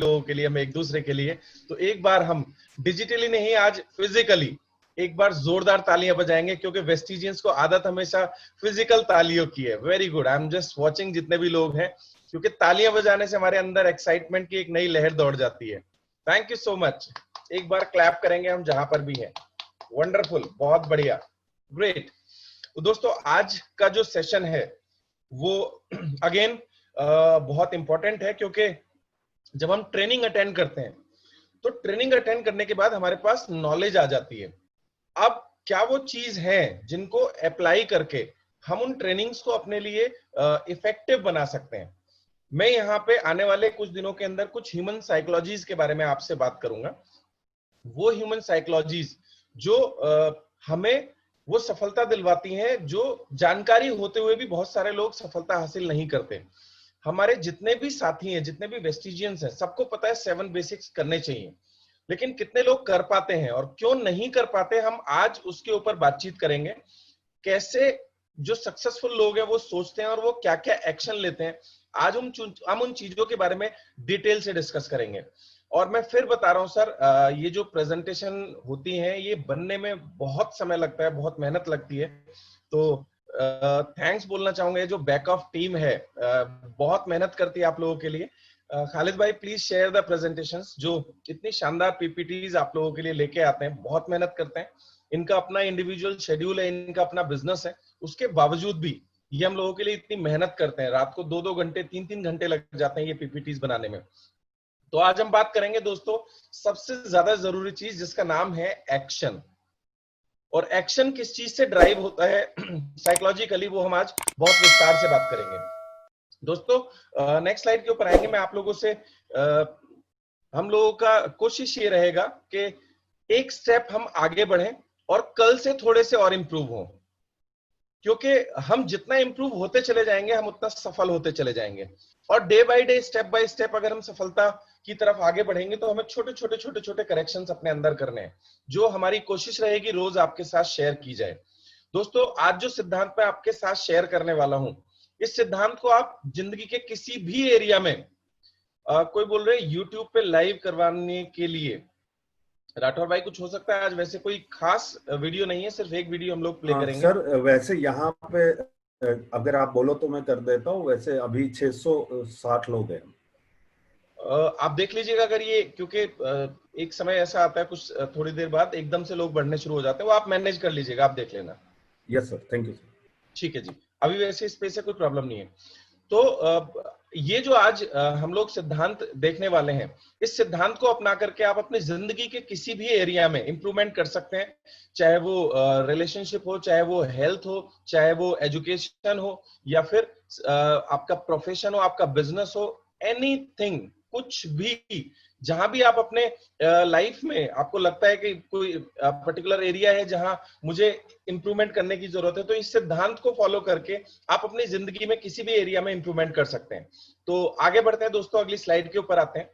लोगों के लिए, हम एक दूसरे के लिए। तो एक बार हम डिजिटली नहीं, आज फिजिकली एक बार जोरदार तालियां बजाएंगे, क्योंकि वेस्टिजियंस को आदत हमेशा फिजिकल तालियों की है। Very good, I am just watching जितने भी लोग हैं, क्योंकि तालियां बजाने से हमारे अंदर एक्साइटमेंट की एक नई लहर दौड़ जाती है। Thank you so much. एक बार क्लैप करेंगे हम जहां पर भी हैं। वंडरफुल, बहुत बढ़िया, ग्रेट। तो दोस्तों आज का जो सेशन है वो अगेन बहुत इंपॉर्टेंट है, क्योंकि जब हम ट्रेनिंग अटेंड करते हैं तो ट्रेनिंग अटेंड करने के बाद हमारे पास नॉलेज आ जाती है। अब क्या वो चीज है जिनको अप्लाई करके हम उन ट्रेनिंग्स को अपने लिए इफेक्टिव बना सकते हैं। मैं यहाँ पे आने वाले कुछ दिनों के अंदर कुछ ह्यूमन साइकोलॉजीज के बारे में आपसे बात करूंगा। वो ह्यूमन साइकोलॉजीज जो हमें वो सफलता दिलवाती हैं जो जानकारी होते हुए भी बहुत सारे लोग सफलता हासिल नहीं करते। हमारे जितने भी साथी हैं, जितने भी वेस्टिजियंस हैं, सबको पता है 7 बेसिक्स करने चाहिए, लेकिन कितने लोग कर पाते हैं और क्यों नहीं कर पाते, हम आज उसके ऊपर बातचीत करेंगे। कैसे जो सक्सेसफुल लोग हैं वो सोचते हैं और वो क्या क्या एक्शन लेते हैं, आज हम उन चीजों के बारे में डिटेल से डिस्कस करेंगे। और मैं फिर बता रहा हूं सर, ये जो प्रेजेंटेशन होती है ये बनने में बहुत समय लगता है, बहुत मेहनत लगती है। तो थैंक्स बोलना चाहूंगा, जो बैक ऑफ टीम है बहुत मेहनत करती है आप लोगों के लिए। खालिद भाई प्लीज शेयर द प्रेजेंटेशंस। जो इतनी शानदार पीपीटीज आप लोगों के लिए लेके आते हैं, बहुत मेहनत करते हैं। इनका अपना इंडिविजुअल शेड्यूल है, इनका अपना बिजनेस है, उसके बावजूद भी ये हम लोगों के लिए इतनी मेहनत करते हैं। रात को 2-2 घंटे 3-3 घंटे लग जाते हैं ये पीपीटीज बनाने में। तो आज हम बात करेंगे दोस्तों सबसे ज्यादा जरूरी चीज, जिसका नाम है एक्शन। और एक्शन किस चीज से ड्राइव होता है साइकोलॉजिकली, वो हम आज बहुत विस्तार से बात करेंगे। दोस्तों नेक्स्ट स्लाइड के ऊपर आएंगे। मैं आप लोगों से हम लोगों का कोशिश ये रहेगा कि एक स्टेप हम आगे बढ़ें और कल से थोड़े से और इंप्रूव हों, क्योंकि हम जितना इंप्रूव होते चले जाएंगे हम उतना सफल होते चले जाएंगे। और day by day, step by step अगर हम सफलता की तरफ आगे बढ़ेंगे तो हमें छोटे छोटे छोटे छोटे करेक्शंस अपने अंदर करने हैं, जो हमारी कोशिश रहेगी रोज आपके साथ शेयर की जाए। दोस्तों आज जो सिद्धांत मैं आपके साथ शेयर करने वाला हूं, इस सिद्धांत को आप जिंदगी के किसी भी एरिया में, कोई बोल रहे यूट्यूब पे लाइव करवाने के लिए, राठौर भाई कुछ हो सकता है आज वैसे कोई खास वीडियो नहीं है, सिर्फ एक वीडियो हम लोग प्ले करेंगे। सर वैसे यहाँ पे अगर आप बोलो तो मैं कर देता हूँ। वैसे अभी 660 लोग हैं। आप देख लीजिएगा अगर ये, क्योंकि एक समय ऐसा आता है कुछ थोड़ी देर बाद एकदम से लोग बढ़ने शुरू हो जाते हैं, वो आप मैनेज कर लीजिएगा, आप देख लेना। Yes sir, thank you sir. ठीक है जी, अभी वैसे स्पेस से कोई प्रॉब्लम नहीं है। तो ये जो आज हम लोग सिद्धांत देखने वाले हैं, इस सिद्धांत को अपना करके आप अपनी जिंदगी के किसी भी एरिया में इंप्रूवमेंट कर सकते हैं। चाहे वो रिलेशनशिप हो, चाहे वो हेल्थ हो, चाहे वो एजुकेशन हो, या फिर आपका प्रोफेशन हो, आपका बिजनेस हो, एनीथिंग, कुछ भी, जहां भी आप अपने लाइफ में आपको लगता है कि कोई पर्टिकुलर एरिया है जहां मुझे इंप्रूवमेंट करने की जरूरत है, तो इस सिद्धांत को फॉलो करके आप अपनी जिंदगी में किसी भी एरिया में इंप्रूवमेंट कर सकते हैं। तो आगे बढ़ते हैं दोस्तों, अगली स्लाइड के ऊपर आते हैं।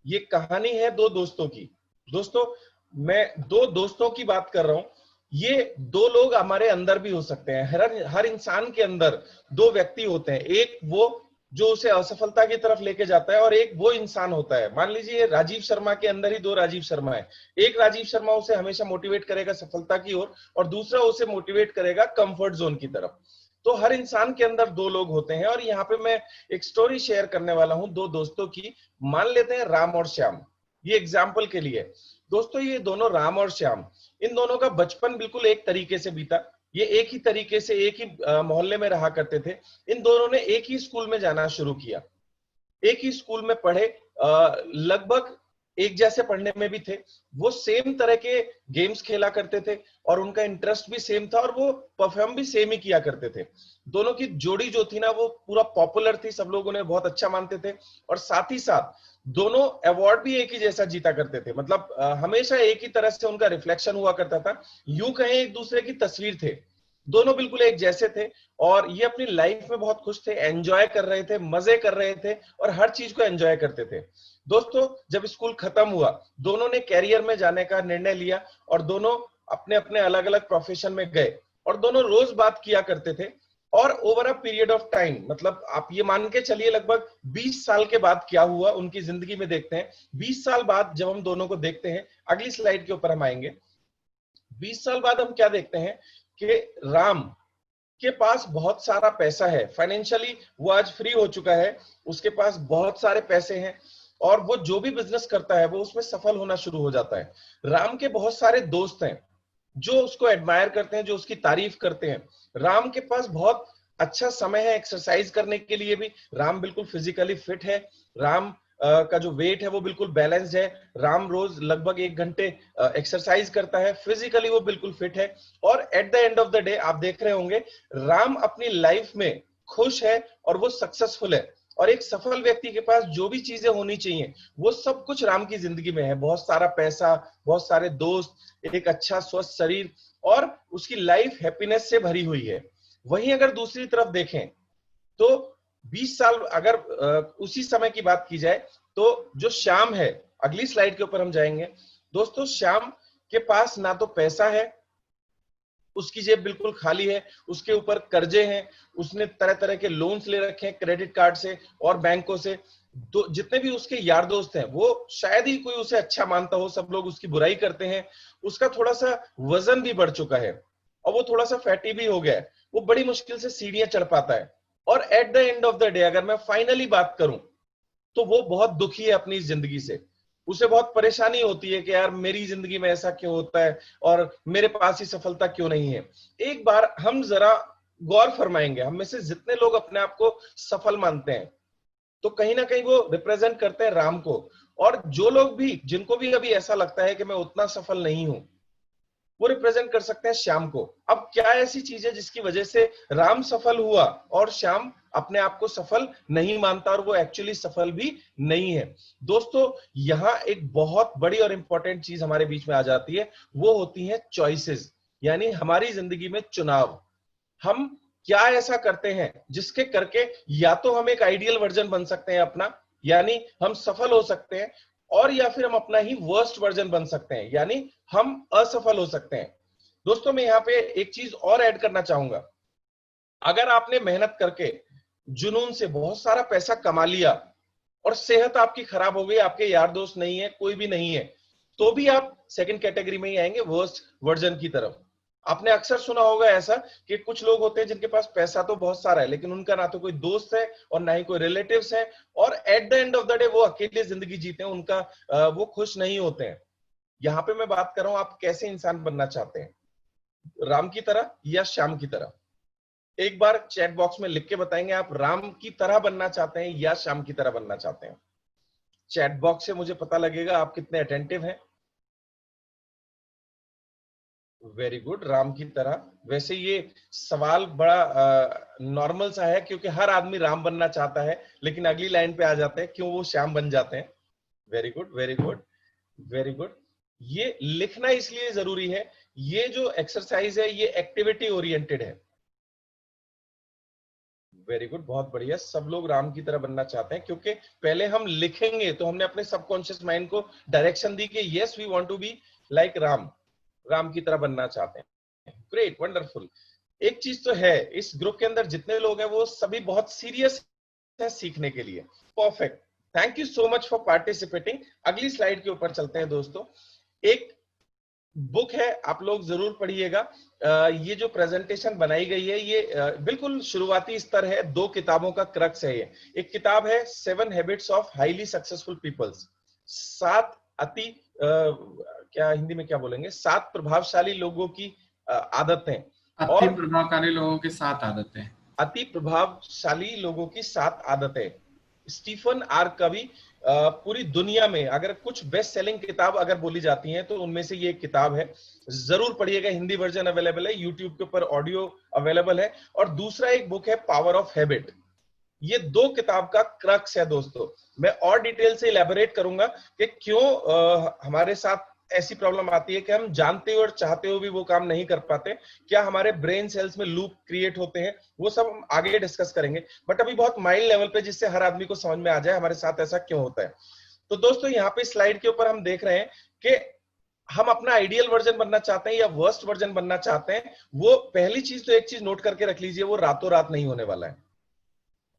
ये कहानी है दो दोस्तों की। दोस्तों मैं दो दोस्तों की बात कर रहा हूं। ये दो लोग हमारे अंदर भी हो सकते हैं। हर इंसान के अंदर दो व्यक्ति होते हैं, एक वो जो उसे असफलता की तरफ लेके जाता है और एक वो इंसान होता है। मान लीजिए राजीव शर्मा के अंदर ही दो राजीव शर्मा है। एक राजीव शर्मा उसे हमेशा मोटिवेट करेगा सफलता की ओर, और दूसरा उसे मोटिवेट करेगा कंफर्ट जोन की तरफ। तो हर इंसान के अंदर दो लोग होते हैं, और यहाँ पे मैं एक स्टोरी शेयर करने वाला हूं दो दोस्तों की। मान लेते हैं राम और श्याम, ये एग्जाम्पल के लिए। दोस्तों ये दोनों राम और श्याम, इन दोनों का बचपन बिल्कुल एक तरीके से बीता। ये एक ही तरीके से एक ही मोहल्ले में रहा करते थे। इन दोनों ने एक ही स्कूल में जाना शुरू किया, एक ही स्कूल में पढ़े, लगभग एक जैसे पढ़ने में भी थे। वो सेम तरह के गेम्स खेला करते थे और उनका इंटरेस्ट भी सेम था, और वो परफॉर्म भी सेम ही किया करते थे। दोनों की जोड़ी जो थी ना, वो पूरा पॉपुलर थी, सब लोग उन्हें बहुत अच्छा मानते थे। और साथ ही साथ दोनों अवार्ड भी एक ही जैसा जीता करते थे, मतलब हमेशा एक ही तरह से उनका रिफ्लेक्शन हुआ करता था। यूं कहें एक दूसरे की तस्वीर थे, दोनों बिल्कुल एक जैसे थे। और ये अपनी लाइफ में बहुत खुश थे, एंजॉय कर रहे थे, मजे कर रहे थे, और हर चीज को एंजॉय करते थे। दोस्तों जब स्कूल खत्म हुआ, दोनों ने कैरियर में जाने का निर्णय लिया, और दोनों अपने अपने अलग अलग प्रोफेशन में गए, और दोनों रोज बात किया करते थे। और over a period of time, मतलब आप ये मान के चलिए लगभग 20 साल के बाद क्या हुआ उनकी जिंदगी में देखते हैं। 20 साल बाद जब हम दोनों को देखते हैं, अगली स्लाइड के ऊपर हम आएंगे। 20 साल बाद हम क्या देखते हैं कि राम के पास बहुत सारा पैसा है, फाइनेंशियली वो आज फ्री हो चुका है, उसके पास बहुत सारे पैसे हैं और वो जो भी बिजनेस करता है वो उसमें सफल होना शुरू हो जाता है। राम के बहुत सारे दोस्त हैं जो उसको एडमायर करते हैं, जो उसकी तारीफ करते हैं। राम के पास बहुत अच्छा समय है एक्सरसाइज करने के लिए भी, राम बिल्कुल फिजिकली फिट है, राम का जो वेट है वो बिल्कुल बैलेंस्ड है, राम रोज लगभग 1 घंटे एक्सरसाइज करता है, फिजिकली वो बिल्कुल फिट है। और at the end of the day आप देख रहे होंगे राम अपनी लाइफ में खुश है और वो सक्सेसफुल है। और एक सफल व्यक्ति के पास जो भी चीजें होनी चाहिए वो सब कुछ राम की जिंदगी में है, बहुत सारा पैसा, बहुत सारे दोस्त, एक अच्छा स्वस्थ शरीर, और उसकी लाइफ हैप्पीनेस से भरी हुई है। वहीं अगर दूसरी तरफ देखें तो 20 साल अगर उसी समय की बात की जाए तो जो श्याम है, अगली स्लाइड के ऊपर हम जाएंगे दोस्तों, श्याम के पास ना तो पैसा है, उसकी जेब बिल्कुल खाली है, उसके ऊपर कर्जे हैं, उसने तरह तरह के लोन्स ले रखे हैं क्रेडिट कार्ड से और बैंकों से। तो जितने भी उसके यार दोस्त हैं वो शायद ही कोई उसे अच्छा मानता हो, सब लोग उसकी बुराई करते हैं। उसका थोड़ा सा वजन भी बढ़ चुका है और वो थोड़ा सा फैटी भी हो गया है, वो बड़ी मुश्किल से सीढ़ियां चढ़ पाता है। और at the end of the day अगर मैं फाइनली बात करूं तो वो बहुत दुखी है अपनी जिंदगी से, उसे बहुत परेशानी होती है कि यार मेरी जिंदगी में ऐसा क्यों होता है और मेरे पास ही सफलता क्यों नहीं है। एक बार हम जरा गौर फरमाएंगे, हम में से जितने लोग अपने आप को सफल मानते हैं तो कहीं ना कहीं वो रिप्रेजेंट करते हैं राम को, और जो लोग भी जिनको भी अभी ऐसा लगता है कि मैं उतना सफल नहीं हूं वो रिप्रेजेंट कर सकते हैं श्याम को। अब क्या ऐसी चीज है जिसकी वजह से राम सफल हुआ और श्याम अपने आप को सफल नहीं मानता और वो एक्चुअली सफल भी नहीं है? दोस्तों यहां एक बहुत बड़ी और इंपॉर्टेंट चीज हमारे बीच में आ जाती है, वो होती है चॉइसेस, यानी हमारी जिंदगी में चुनाव। हम क्या ऐसा करते हैं जिसके करके या तो हम एक आइडियल वर्जन बन सकते हैं अपना, यानी हम सफल हो सकते हैं, और या फिर हम अपना ही वर्स्ट वर्जन बन सकते हैं, यानी हम असफल हो सकते हैं। दोस्तों मैं यहाँ पे एक चीज और ऐड करना चाहूंगा, अगर आपने मेहनत करके जुनून से बहुत सारा पैसा कमा लिया और सेहत आपकी खराब हो गई, आपके यार दोस्त नहीं है, कोई भी नहीं है, तो भी आप सेकंड कैटेगरी में ही आएंगे, वर्स्ट वर्जन की तरफ। आपने अक्सर सुना होगा ऐसा कि कुछ लोग होते हैं जिनके पास पैसा तो बहुत सारा है लेकिन उनका ना तो कोई दोस्त है और ना ही कोई रिलेटिव्स है, और at the end of the day वो अकेले जिंदगी जीते हैं, उनका वो खुश नहीं होते हैं। यहाँ पे मैं बात कर रहा हूं आप कैसे इंसान बनना चाहते हैं, राम की तरह या श्याम की तरह? एक बार चैट बॉक्स में लिख के बताएंगे आप राम की तरह बनना चाहते हैं या श्याम की तरह बनना चाहते हैं। चैट बॉक्स से मुझे पता लगेगा आप कितने अटेंटिव हैं। वेरी गुड, राम की तरह। वैसे ये सवाल बड़ा नॉर्मल सा है क्योंकि हर आदमी राम बनना चाहता है, लेकिन अगली लाइन पे आ जाते हैं क्यों वो श्याम बन जाते हैं। Very good very good very good. ये लिखना इसलिए जरूरी है, ये जो एक्सरसाइज है ये एक्टिविटी ओरिएंटेड है। वेरी गुड, बहुत बढ़िया। सब लोग राम की तरह बनना चाहते हैं क्योंकि पहले हम लिखेंगे तो हमने अपने सबकॉन्शियस माइंड को डायरेक्शन दी कि yes we want to be like Ram, Ram की तरह बनना चाहते हैं। Great, wonderful. एक चीज तो है, इस ग्रुप के अंदर जितने लोग हैं वो सभी बहुत सीरियस है सीखने के लिए। Perfect, thank you so much for participating. अगली स्लाइड के ऊपर चलते हैं दोस्तों। एक बुक है, आप लोग जरूर पढ़िएगा। ये जो प्रेजेंटेशन बनाई गई है ये बिल्कुल शुरुआती स्तर है, 2 किताबों का क्रक्स है ये। एक किताब है 7 habits of highly successful peoples, 7 अति क्या हिंदी में क्या बोलेंगे, 7 प्रभावशाली लोगों की आदतें, अति प्रभावशाली लोगों की 7 आदतें, अति प्रभावशाली लोगों की 7 आदतें। स्टीफन आर कवी, पूरी दुनिया में अगर कुछ बेस्ट सेलिंग किताब अगर बोली जाती हैं तो उनमें से ये एक किताब है, जरूर पढ़िएगा। हिंदी वर्जन अवेलेबल है, यूट्यूब के ऊपर ऑडियो अवेलेबल है। और दूसरा एक बुक है पावर ऑफ हैबिट। ये 2 किताब का क्रक्स है दोस्तों। मैं और डिटेल से इलेबोरेट करूंगा कि क्यों हमारे साथ ऐसी प्रॉब्लम आती है कि हम जानते हो और चाहते हो भी वो काम नहीं कर पाते, क्या हमारे ब्रेन सेल्स में लूप क्रिएट होते हैं, वो सब हम आगे डिस्कस करेंगे। बट अभी बहुत माइल्ड लेवल पे जिससे हर आदमी को समझ में आ जाए हमारे साथ ऐसा क्यों होता है। तो दोस्तों यहाँ पे स्लाइड के ऊपर हम देख रहे हैं कि हम अपना आइडियल वर्जन बनना चाहते हैं या वर्स्ट वर्जन बनना चाहते हैं, वो पहली चीज तो एक चीज नोट करके रख लीजिए, वो रातों रात नहीं होने वाला है।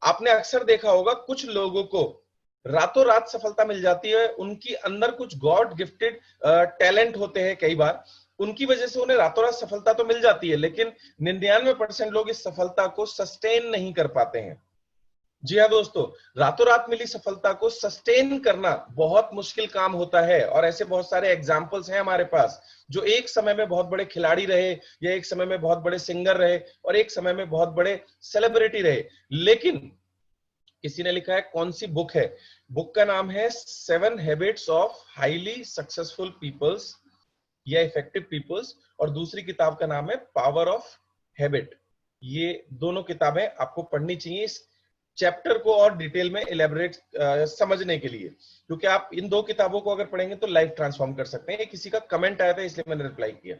आपने अक्सर देखा होगा कुछ लोगों को रातों रात सफलता मिल जाती है, उनकी अंदर कुछ गॉड गिफ्टेड टैलेंट होते हैं, कई बार उनकी वजह से उन्हें रातों रात सफलता तो मिल जाती है, लेकिन 99% लोग इस सफलता को सस्टेन नहीं कर पाते हैं। जी हाँ दोस्तों, रातों रात मिली सफलता को सस्टेन करना बहुत मुश्किल काम होता है, और ऐसे बहुत सारे एग्जाम्पल्स हैं हमारे पास जो एक समय में बहुत बड़े खिलाड़ी रहे, या एक समय में बहुत बड़े सिंगर रहे, और एक समय में बहुत बड़े सेलिब्रिटी रहे। लेकिन किसी ने लिखा है, कौन सी बुक है? बुक का नाम है 7 habits of highly successful peoples या इफेक्टिव पीपल्स, और दूसरी किताब का नाम है पावर ऑफ हैबिट। ये दोनों किताबें आपको पढ़नी चाहिए इस चैप्टर को और डिटेल में इलेबोरेट समझने के लिए, क्योंकि आप इन दो किताबों को अगर पढ़ेंगे तो लाइफ ट्रांसफॉर्म कर सकते हैं। किसी का कमेंट आया था इसलिए मैंने रिप्लाई किया।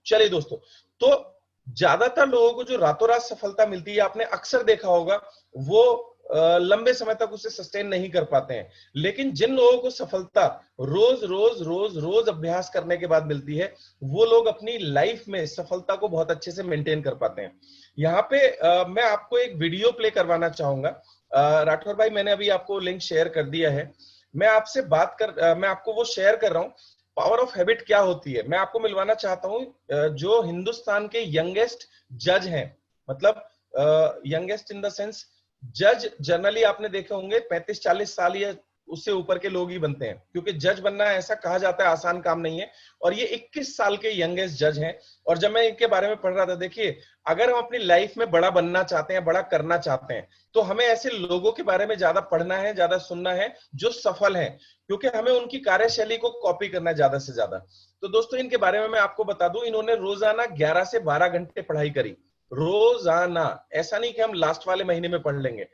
चलिए दोस्तों, तो ज्यादातर लोगों को जो रातों रात सफलता मिलती है, आपने अक्सर देखा होगा, वो लंबे समय तक उसे सस्टेन नहीं कर पाते हैं। लेकिन जिन लोगों को सफलता रोज रोज रोज रोज अभ्यास करने के बाद मिलती है, वो लोग अपनी लाइफ में सफलता को बहुत अच्छे से मेंटेन कर पाते हैं। यहाँ पे मैं आपको एक वीडियो प्ले करवाना चाहूंगा। राठौर भाई, मैंने अभी आपको लिंक शेयर कर दिया है। मैं आपसे मैं आपको वो शेयर कर रहा हूँ। पावर ऑफ हैबिट क्या होती है, मैं आपको मिलवाना चाहता हूँ जो हिंदुस्तान के यंगेस्ट जज हैं, मतलब यंगेस्ट इन द सेंस, जज जनरली आपने देखे होंगे 35-40 साल या उससे ऊपर के लोग ही बनते हैं, क्योंकि जज बनना ऐसा कहा जाता है आसान काम नहीं है। और ये 21 साल के यंगेस्ट जज हैं। और जब मैं इनके बारे में पढ़ रहा था, देखिए, अगर हम अपनी लाइफ में बड़ा बनना चाहते हैं, बड़ा करना चाहते हैं, तो हमें ऐसे लोगों के बारे में ज्यादा पढ़ना है, ज्यादा सुनना है जो सफल हैं, क्योंकि हमें उनकी कार्यशैली को कॉपी करना है ज्यादा से ज्यादा। तो दोस्तों, इनके बारे में मैं आपको बता दूं, इन्होंने रोजाना 11 से 12 घंटे पढ़ाई करी, रोजाना। ऐसा नहीं कि हम लास्ट वाले महीने में पढ़ लेंगे,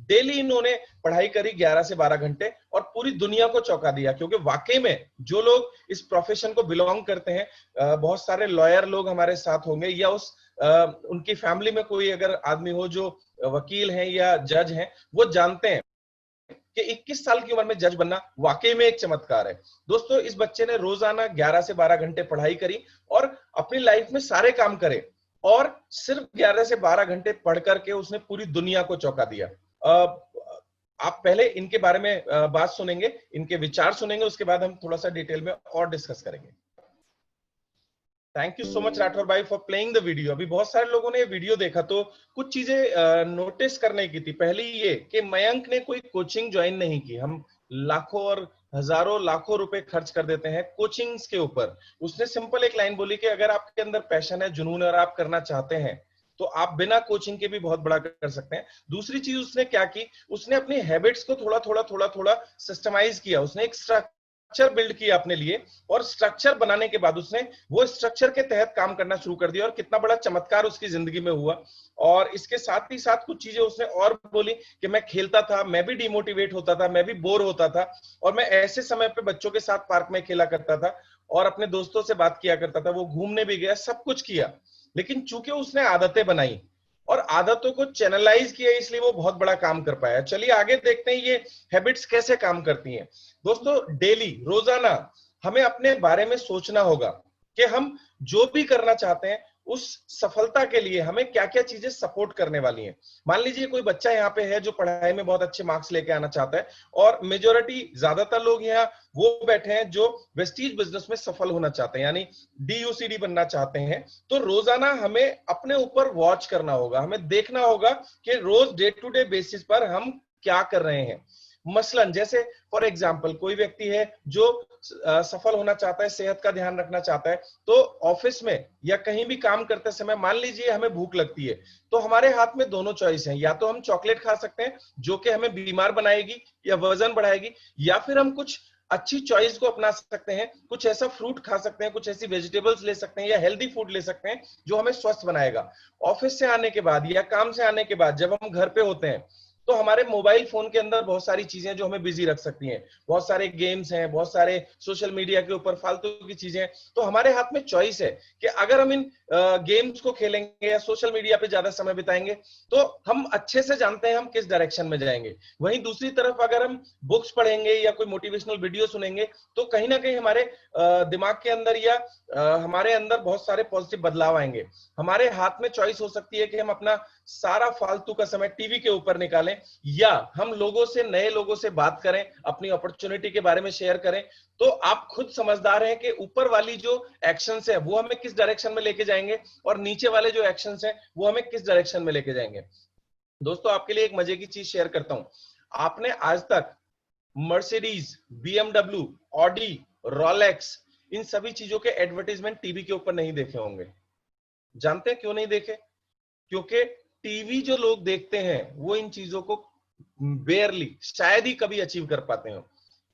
डेली इन्होंने पढ़ाई करी 11 से 12 घंटे, और पूरी दुनिया को चौंका दिया। क्योंकि वाकई में जो लोग इस प्रोफेशन को बिलोंग करते हैं, बहुत सारे लॉयर लोग हमारे साथ होंगे, या उनकी फैमिली में कोई अगर आदमी हो जो वकील हैं या जज हैं, वो जानते हैं कि 21 साल की उम्र में जज बनना वाकई में एक चमत्कार है। दोस्तों, इस बच्चे ने रोजाना 11 से 12 घंटे पढ़ाई करी और अपनी लाइफ में सारे काम करे, और सिर्फ 11 से 12 घंटे पढ़ करके उसने पूरी दुनिया को चौंका दिया। आप पहले इनके बारे में बात सुनेंगे, इनके विचार सुनेंगे, उसके बाद हम थोड़ा सा डिटेल में और डिस्कस करेंगे। Thank you so much Rathore भाई फॉर प्लेइंग द वीडियो। अभी बहुत सारे लोगों ने ये वीडियो देखा, तो कुछ चीजें नोटिस करने की थी। पहली ये कि मयंक ने कोई कोचिंग ज्वाइन नहीं की। हम लाखों और हजारों लाखों रुपए खर्च कर देते हैं कोचिंग्स के ऊपर। उसने सिंपल एक लाइन बोली कि अगर आपके अंदर पैशन है, जुनून है और आप करना चाहते हैं, तो आप बिना कोचिंग के भी बहुत बड़ा कर सकते हैं। दूसरी चीज उसने क्या की, उसने अपनी हैबिट्स को थोड़ा थोड़ा सिस्टमाइज किया। उसने एक स्ट्रक्चर बिल्ड किया अपने लिए, और स्ट्रक्चर बनाने के बाद उसने वो स्ट्रक्चर के तहत काम करना शुरू कर दिया, और कितना बड़ा चमत्कार उसकी जिंदगी में हुआ। और इसके साथ ही साथ कुछ चीजें उसने और बोली कि मैं खेलता था, मैं भी डिमोटिवेट होता था, मैं भी बोर होता था, और मैं ऐसे समय पे बच्चों के साथ पार्क में खेला करता था और अपने दोस्तों से बात किया करता था। वो घूमने भी गया, सब कुछ किया, लेकिन चूंकि उसने आदतें बनाई और आदतों को चैनलाइज किया, इसलिए वो बहुत बड़ा काम कर पाया। चलिए आगे देखते हैं ये हैबिट्स कैसे काम करती हैं। दोस्तों, डेली, रोजाना हमें अपने बारे में सोचना होगा कि हम जो भी करना चाहते हैं, उस सफलता के लिए हमें क्या क्या चीजें सपोर्ट करने वाली हैं। मान लीजिए कोई बच्चा यहाँ पे है जो पढ़ाई में बहुत अच्छे मार्क्स लेके आना चाहता है, और मेजोरिटी, ज्यादातर लोग यहाँ वो बैठे हैं जो वेस्टीज बिजनेस में सफल होना चाहते हैं, यानी DUCD बनना चाहते हैं। तो रोजाना हमें अपने ऊपर वॉच करना होगा, हमें देखना होगा कि रोज डे टू डे बेसिस पर हम क्या कर रहे हैं। मसलन जैसे फॉर एग्जाम्पल कोई व्यक्ति है जो सफल होना चाहता है, सेहत का ध्यान रखना चाहता है, तो ऑफिस में या कहीं भी काम करते समय मान लीजिए हमें भूख लगती है, तो हमारे हाथ में दोनों चॉइस हैं। या तो हम चॉकलेट खा सकते हैं जो कि हमें बीमार बनाएगी या वजन बढ़ाएगी, या फिर हम कुछ अच्छी चॉइस को अपना सकते हैं, कुछ ऐसा फ्रूट खा सकते हैं, कुछ ऐसी वेजिटेबल्स ले सकते हैं या हेल्दी फूड ले सकते हैं जो हमें स्वस्थ बनाएगा। ऑफिस से आने के बाद या काम से आने के बाद जब हम घर पे होते हैं, तो हमारे मोबाइल फोन के अंदर बहुत सारी चीजें जो हमें बिजी रख सकती हैं, बहुत सारे गेम्स हैं, बहुत सारे सोशल मीडिया के ऊपर फालतू की चीजें हैं। तो हमारे हाथ में चॉइस है कि अगर हम इन गेम्स को खेलेंगे या सोशल मीडिया पे ज्यादा समय बिताएंगे तो हम अच्छे से जानते हैं हम किस डायरेक्शन में जाएंगे। वहीं दूसरी तरफ अगर हम बुक्स पढ़ेंगे या कोई मोटिवेशनल वीडियो सुनेंगे तो कहीं ना कहीं हमारे दिमाग के अंदर या हमारे अंदर बहुत सारे पॉजिटिव बदलाव आएंगे। हमारे हाथ में चॉइस हो सकती है कि हम अपना सारा फालतू का समय टीवी के ऊपर निकालें या हम लोगों से, नए लोगों से बात करें, अपनी अपॉर्चुनिटी के बारे में शेयर करें। तो आप खुद समझदार हैं कि ऊपर वाली जो एक्शंस है वो हमें किस डायरेक्शन में लेके जाएंगे और नीचे वाले जो एक्शंस हैं वो हमें किस डायरेक्शन में लेके जाएंगे। दोस्तों आपके लिए एक मजे की चीज शेयर करता हूं। आपने आज तक मर्सिडीज, BMW, ऑडी, रोलेक्स, इन सभी चीजों के एडवर्टाइजमेंट टीवी के ऊपर नहीं देखे होंगे। जानते हैं क्यों नहीं देखे? क्योंकि टीवी जो लोग देखते हैं वो इन चीजों को बेयरली, शायद ही कभी अचीव कर पाते हो।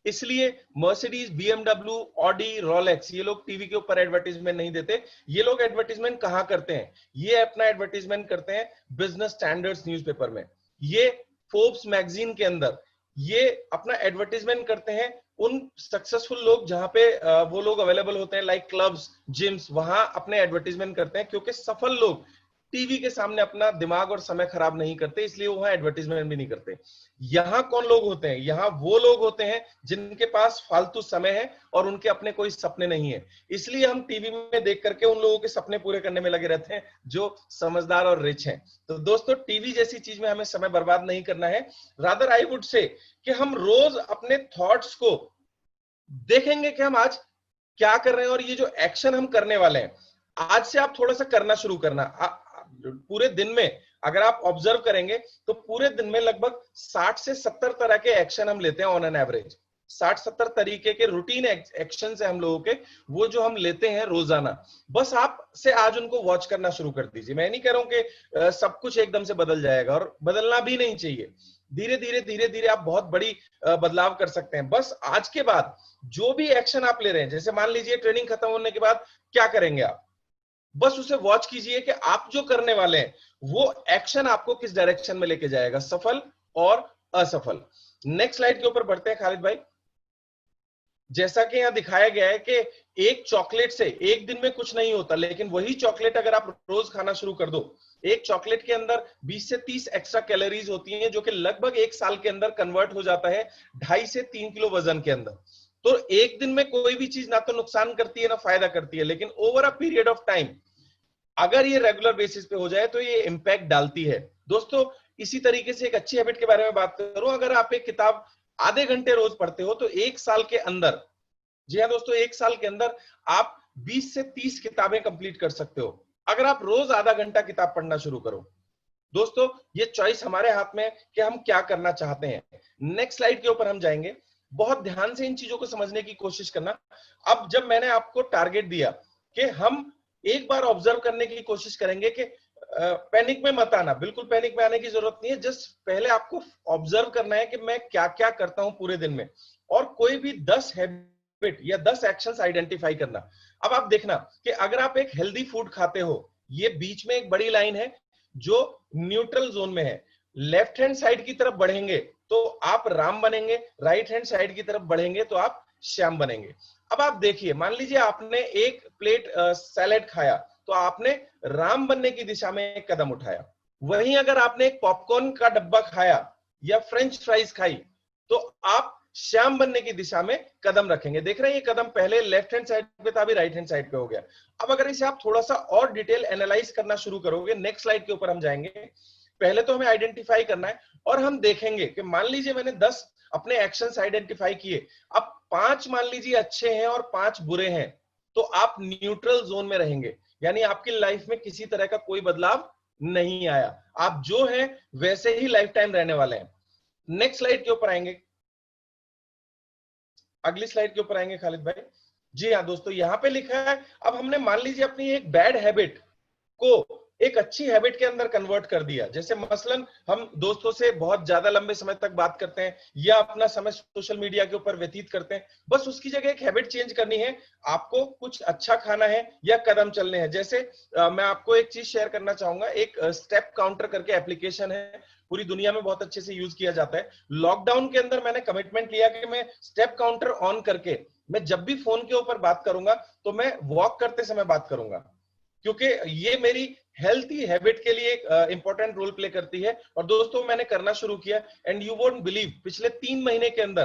इसलिए मर्सिडीज, BMW, ऑडी, रोलेक्स, ये लोग टीवी के ऊपर एडवर्टाइजमेंट नहीं देते। ये लोग एडवर्टाइजमेंट कहां करते हैं? ये अपना एडवर्टाइजमेंट करते हैं बिजनेस स्टैंडर्ड्स न्यूज़पेपर में, ये फोर्ब्स मैगजीन के अंदर, ये अपना एडवर्टाइजमेंट करते हैं उन सक्सेसफुल लोग जहां पे वो लोग अवेलेबल होते हैं, लाइक क्लब्स, जिम्स, वहां अपने एडवर्टाइजमेंट करते हैं। क्योंकि सफल लोग टीवी के सामने अपना दिमाग और समय खराब नहीं करते, इसलिए वो वहां एडवर्टाइजमेंट भी नहीं करते। यहाँ कौन लोग होते हैं? यहाँ वो लोग होते हैं जिनके पास फालतू समय है और उनके अपने कोई सपने नहीं है। इसलिए हम टीवी में देख करके उन लोगों के सपने पूरे करने में लगे रहते हैं जो समझदार और रिच हैं। तो दोस्तों टीवी जैसी चीज में हमें समय बर्बाद नहीं करना है। रादर आई वुड से कि हम रोज अपने थॉट्स को देखेंगे कि हम आज क्या कर रहे हैं, और ये जो एक्शन हम करने वाले हैं आज से आप थोड़ा सा करना शुरू करना। पूरे दिन में अगर आप ऑब्जर्व करेंगे तो पूरे दिन में लगभग 60 से 70 तरह के एक्शन हम लेते हैं ऑन एन एवरेज। 60-70 तरीके के रूटीन एक्शन है हम लोगों के, वो जो हम लेते हैं रोजाना। बस आप से आज उनको वॉच करना शुरू कर दीजिए। मैं नहीं कह रहा हूं कि सब कुछ एकदम से बदल जाएगा, और बदलना भी नहीं चाहिए। धीरे धीरे आप बहुत बड़ी बदलाव कर सकते हैं। बस आज के बाद जो भी एक्शन आप ले रहे हैं, जैसे मान लीजिए ट्रेनिंग खत्म होने के बाद क्या करेंगे आप, बस उसे वॉच कीजिए कि आप जो करने वाले हैं वो एक्शन आपको किस डायरेक्शन में लेके जाएगा, सफल और असफल। नेक्स्ट स्लाइड के ऊपर बढ़ते हैं खालिद भाई। जैसा कि यहां दिखाया गया है कि एक चॉकलेट से एक दिन में कुछ नहीं होता, लेकिन वही चॉकलेट अगर आप रोज खाना शुरू कर दो, एक चॉकलेट के अंदर 20 से 30 एक्स्ट्रा कैलोरीज होती हैं, जो कि लगभग एक साल के अंदर कन्वर्ट हो जाता है 2.5 से 3 किलो वजन के अंदर। तो एक दिन में कोई भी चीज ना तो नुकसान करती है ना फायदा करती है, लेकिन over a period of time अगर ये रेगुलर बेसिस पे हो जाए तो ये इंपैक्ट डालती है। दोस्तों इसी तरीके से एक अच्छी हैबिट के बारे में बात करूं, अगर आप एक किताब आधे घंटे रोज पढ़ते हो तो एक साल के अंदर, जी हाँ दोस्तों, एक साल के अंदर आप 20 से 30 किताबें कंप्लीट कर सकते हो अगर आप रोज आधा घंटा किताब पढ़ना शुरू करो। दोस्तों ये चॉइस हमारे हाथ में है कि हम क्या करना चाहते हैं। नेक्स्ट स्लाइड के ऊपर हम जाएंगे। बहुत ध्यान से इन चीजों को समझने की कोशिश करना। अब जब मैंने आपको टारगेट दिया कि हम एक बार ऑब्जर्व करने की कोशिश करेंगे कि पैनिक में मत आना, बिल्कुल पैनिक में आने की जरूरत नहीं है। जस्ट पहले आपको ऑब्जर्व करना है कि मैं क्या क्या करता हूं पूरे दिन में, और कोई भी 10 हैबिट या 10 एक्शंस आइडेंटिफाई करना। अब आप देखना कि अगर आप एक हेल्दी फूड खाते हो, ये बीच में एक बड़ी लाइन है जो न्यूट्रल जोन में है। लेफ्ट हैंड साइड की तरफ बढ़ेंगे तो आप राम बनेंगे, राइट हैंड साइड की तरफ बढ़ेंगे तो आप श्याम बनेंगे। अब आप देखिए, मान लीजिए आपने एक प्लेट सैलेड खाया तो आपने राम बनने की दिशा में एक कदम उठाया। वहीं अगर आपने एक पॉपकॉर्न का डब्बा खाया या फ्रेंच फ्राइज खाई तो आप श्याम बनने की दिशा में कदम रखेंगे। देख रहे हैं ये कदम पहले लेफ्ट हैंड साइड पे था, अभी राइट हैंड साइड पे हो गया। अब अगर इसे आप थोड़ा सा और डिटेल एनालाइज करना शुरू करोगे, नेक्स्ट स्लाइड के ऊपर हम जाएंगे। पहले तो हमें आइडेंटिफाई करना है और हम देखेंगे कि मान लीजिए मैंने 10 अपने एक्शंस आइडेंटिफाई किए, अब 5 मान लीजिए अच्छे हैं और 5 बुरे हैं, तो आप न्यूट्रल जोन में रहेंगे, यानी आपकी लाइफ में किसी तरह का कोई बदलाव नहीं आया, आप जो हैं वैसे ही लाइफ टाइम रहने वाले हैं। नेक्स्ट स्लाइड के ऊपर आएंगे, अगली स्लाइड के ऊपर आएंगे खालिद भाई। जी हाँ दोस्तों, यहां पे लिखा है, अब हमने मान लीजिए अपनी एक बैड हैबिट को एक अच्छी हैबिट के अंदर कन्वर्ट कर दिया। जैसे मसलन हम दोस्तों से बहुत ज्यादा लंबे समय तक बात करते हैं या अपना समय सोशल मीडिया के ऊपर व्यतीत करते हैं, बस उसकी जगह एक हैबिट चेंज करनी है। आपको कुछ अच्छा खाना है या कदम चलने हैं। जैसे मैं आपको एक चीज शेयर करना चाहूंगा, एक स्टेप काउंटर करके एप्लीकेशन है, पूरी दुनिया में बहुत अच्छे से यूज किया जाता है। लॉकडाउन के अंदर मैंने कमिटमेंट लिया कि मैं स्टेप काउंटर ऑन करके मैं जब भी फोन के ऊपर बात करूंगा तो मैं वॉक करते समय बात करूंगा, क्योंकि ये मेरी हेल्थी हैबिट के लिए एक इंपॉर्टेंट रोल प्ले करती है। और दोस्तों मैंने करना शुरू किया एंड यू वोंट बिलीव, पिछले 3 महीने के अंदर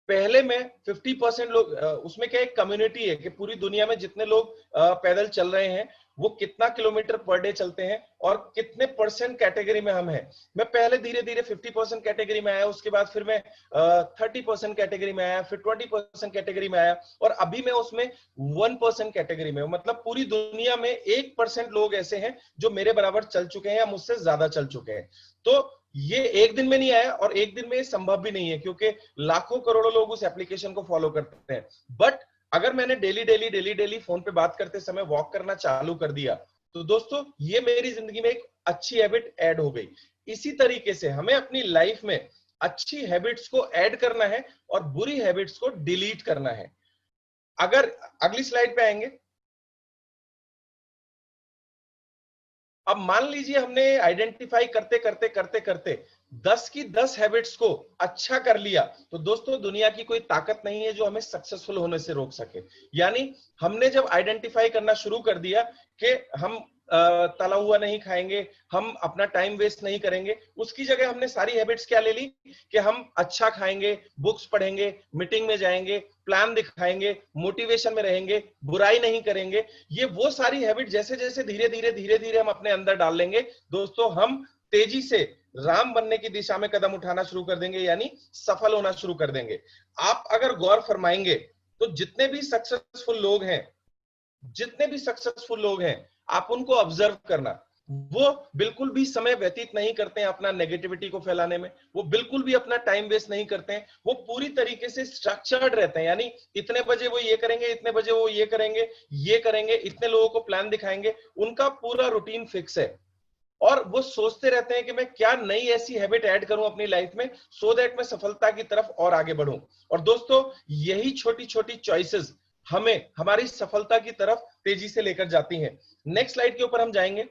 पहले में 50% लोग, उसमें क्या एक कम्युनिटी है कि पूरी दुनिया में जितने लोग पैदल चल रहे हैं वो कितना किलोमीटर पर डे चलते हैं और कितने परसेंट कैटेगरी में हम हैं। मैं पहले धीरे धीरे 50% कैटेगरी में आया, उसके बाद फिर मैं 30% कैटेगरी में आया, फिर 20% कैटेगरी में आया और अभी मैं उसमें 1% कैटेगरी में हूं। मतलब पूरी दुनिया में 1% लोग ऐसे हैं जो मेरे बराबर चल चुके हैं या मुझसे ज्यादा चल चुके हैं। तो ये एक दिन में नहीं आया और एक दिन में ये संभव भी नहीं है, क्योंकि लाखों करोड़ों लोग उस एप्लीकेशन को फॉलो करते हैं। बट अगर मैंने डेली फोन पे बात करते समय वॉक करना चालू कर दिया तो दोस्तों ये मेरी जिंदगी में एक अच्छी हैबिट ऐड हो गई। इसी तरीके से हमें अपनी लाइफ में अच्छी हैबिट्स को ऐड करना है और बुरी हैबिट्स को डिलीट करना है। अगर अगली स्लाइड पे आएंगे, अब मान लीजिए हमने आइडेंटिफाई करते 10 की 10 हैबिट्स को अच्छा कर लिया, तो दोस्तों दुनिया की कोई ताकत नहीं है जो हमें सक्सेसफुल होने से रोक सके। यानी हमने जब आइडेंटिफाई करना शुरू कर दिया कि हम तला हुआ नहीं खाएंगे, हम अपना टाइम वेस्ट नहीं करेंगे, उसकी जगह हमने सारी हैबिट्स क्या ले ली कि हम अच्छा खाएंगे, बुक्स पढ़ेंगे, मीटिंग में जाएंगे, प्लान दिखाएंगे, मोटिवेशन में रहेंगे, बुराई नहीं करेंगे। ये वो सारी हैबिट जैसे जैसे धीरे धीरे हम अपने अंदर डाल लेंगे दोस्तों, हम तेजी से राम बनने की दिशा में कदम उठाना शुरू कर देंगे, यानी सफल होना शुरू कर देंगे। आप अगर गौर फरमाएंगे तो जितने भी सक्सेसफुल लोग हैं आप उनको ऑब्जर्व करना, वो बिल्कुल भी समय व्यतीत नहीं करते हैं अपना नेगेटिविटी को फैलाने में, वो बिल्कुल भी अपना टाइम वेस्ट नहीं करते हैं, वो पूरी तरीके से स्ट्रक्चर्ड रहते हैं। यानी इतने बजे वो ये करेंगे, इतने बजे वो ये करेंगे, इतने लोगों को प्लान दिखाएंगे, उनका पूरा रूटीन फिक्स है। और वो सोचते रहते हैं कि मैं क्या नई ऐसी हैबिट ऐड करूं अपनी लाइफ में सो दैट मैं सफलता की तरफ और आगे बढ़ूं। और दोस्तों यही छोटी छोटी चॉइसेस हमें हमारी सफलता की तरफ तेजी से लेकर जाती हैं। नेक्स्ट स्लाइड के ऊपर हम जाएंगे।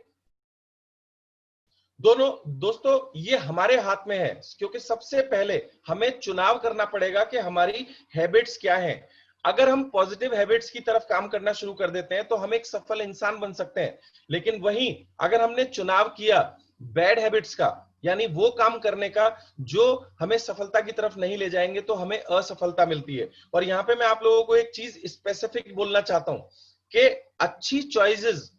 दोस्तों ये हमारे हाथ में है, क्योंकि सबसे पहले हमें चुनाव करना पड़ेगा कि हमारी हैबिट्स क्या हैं। अगर हम पॉजिटिव हैबिट्स की तरफ काम करना शुरू कर देते हैं तो हम एक सफल इंसान बन सकते हैं, लेकिन वहीं अगर हमने चुनाव किया बैड हैबिट्स का, यानी वो काम करने का जो हमें सफलता की तरफ नहीं ले जाएंगे, तो हमें असफलता मिलती है। और यहां पे मैं आप लोगों को एक चीज स्पेसिफिक बोलना चाहता हूं कि अच्छी चॉइसेस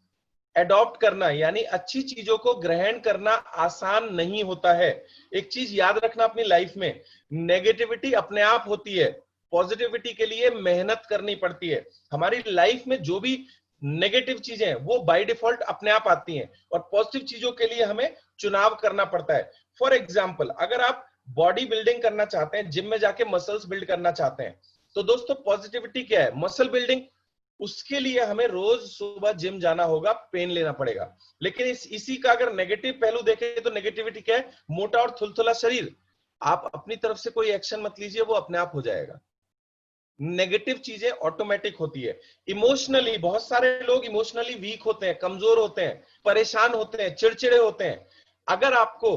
एडॉप्ट करना, यानी अच्छी चीजों को ग्रहण करना आसान नहीं होता है। एक चीज याद रखना अपनी लाइफ में, नेगेटिविटी अपने आप होती है, पॉजिटिविटी के लिए मेहनत करनी पड़ती है। हमारी लाइफ में जो भी नेगेटिव चीजें हैं वो बाय डिफॉल्ट अपने आप आती हैं और पॉजिटिव चीजों के लिए हमें चुनाव करना पड़ता है। फॉर एग्जाम्पल, अगर आप बॉडी बिल्डिंग करना चाहते हैं, जिम में जाके मसल्स बिल्ड करना चाहते हैं, तो दोस्तों पॉजिटिविटी क्या है? Muscle building. उसके लिए हमें रोज सुबह जिम जाना होगा, पेन लेना पड़ेगा। लेकिन इसी का अगर नेगेटिव पहलू देखें तो नेगेटिविटी क्या है? मोटा और थुलथुला शरीर। आप अपनी तरफ से कोई एक्शन मत लीजिए, वो अपने आप हो जाएगा। नेगेटिव चीजें ऑटोमेटिक होती है। इमोशनली, बहुत सारे लोग इमोशनली वीक होते हैं, कमजोर होते हैं, परेशान होते हैं, चिड़चिड़े होते हैं। अगर आपको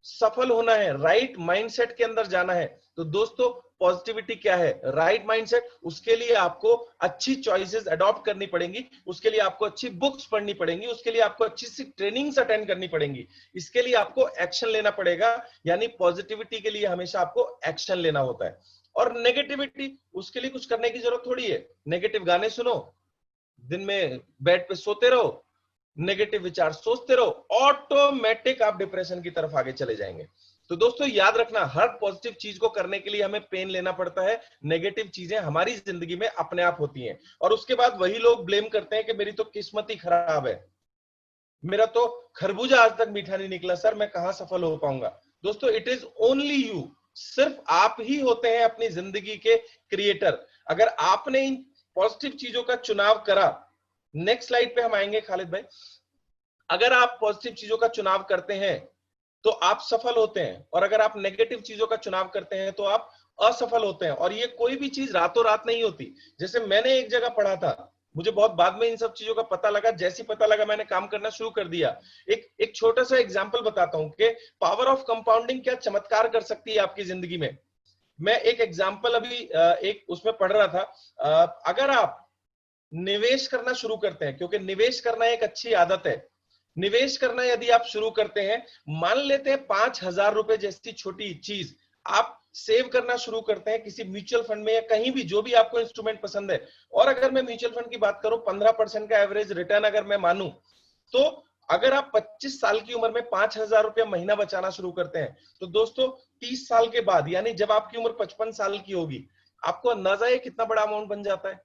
सफल होना है, राइट माइंडसेट के अंदर जाना है, तो दोस्तों पॉजिटिविटी क्या है? Right mindset. उसके लिए आपको अच्छी चॉइसेस अडॉप्ट करनी पड़ेंगी, उसके लिए आपको अच्छी बुक्स पढ़नी पड़ेंगी, उसके लिए आपको अच्छी सी ट्रेनिंग्स अटेंड करनी पड़ेंगी, इसके लिए आपको एक्शन लेना पड़ेगा। यानी पॉजिटिविटी के लिए हमेशा आपको एक्शन लेना होता है। और नेगेटिविटी, उसके लिए कुछ करने की जरूरत थोड़ी है। नेगेटिव गाने सुनो, दिन में बेड पे सोते रहो, नेगेटिव विचार सोचते रहो, ऑटोमेटिक आप डिप्रेशन की तरफ आगे चले जाएंगे। तो दोस्तों याद रखना, हर पॉजिटिव चीज को करने के लिए हमें पेन लेना पड़ता है। नेगेटिव चीजें हमारी जिंदगी में अपने आप होती हैं और उसके बाद वही लोग ब्लेम करते हैं कि मेरी तो किस्मत ही खराब है, मेरा तो खरबूजा आज तक मीठा नहीं निकला, सर मैं कहां सफल हो पाऊंगा। दोस्तों इट इज ओनली यू, सिर्फ आप ही होते हैं अपनी जिंदगी के क्रिएटर। अगर आपने इन पॉजिटिव चीजों का चुनाव करा, नेक्स्ट स्लाइड पे हम आएंगे खालिद भाई, अगर आप पॉजिटिव चीजों का चुनाव करते हैं तो आप सफल होते हैं, और अगर आप नेगेटिव चीजों का चुनाव करते हैं तो आप असफल होते हैं। और ये कोई भी चीज रातों रात नहीं होती। जैसे मैंने एक जगह पढ़ा था, मुझे बहुत बाद में इन सब चीजों का पता लगा, जैसे पता लगा मैंने काम करना शुरू कर दिया। एक छोटा सा एग्जांपल बताता हूं कि पावर ऑफ कंपाउंडिंग क्या चमत्कार कर सकती है आपकी जिंदगी में। मैं एक एग्जांपल अभी एक उसमें पढ़ रहा था। अगर आप निवेश करना शुरू करते हैं, क्योंकि निवेश करना एक अच्छी आदत है, निवेश करना यदि आप शुरू करते हैं, मान लेते हैं 5,000 रुपए जैसी छोटी चीज आप सेव करना शुरू करते हैं किसी म्यूचुअल फंड में या कहीं भी, जो भी आपको इंस्ट्रूमेंट पसंद है। और अगर मैं म्यूचुअल फंड की बात करूं, 15% का एवरेज रिटर्न अगर मैं मानूं, तो अगर आप 25 साल की उम्र में 5,000 रुपया महीना बचाना शुरू करते हैं, तो दोस्तों 30 साल के बाद, यानी जब आपकी उम्र 55 साल की होगी, आपको अंदाजा है कितना बड़ा अमाउंट बन जाता है।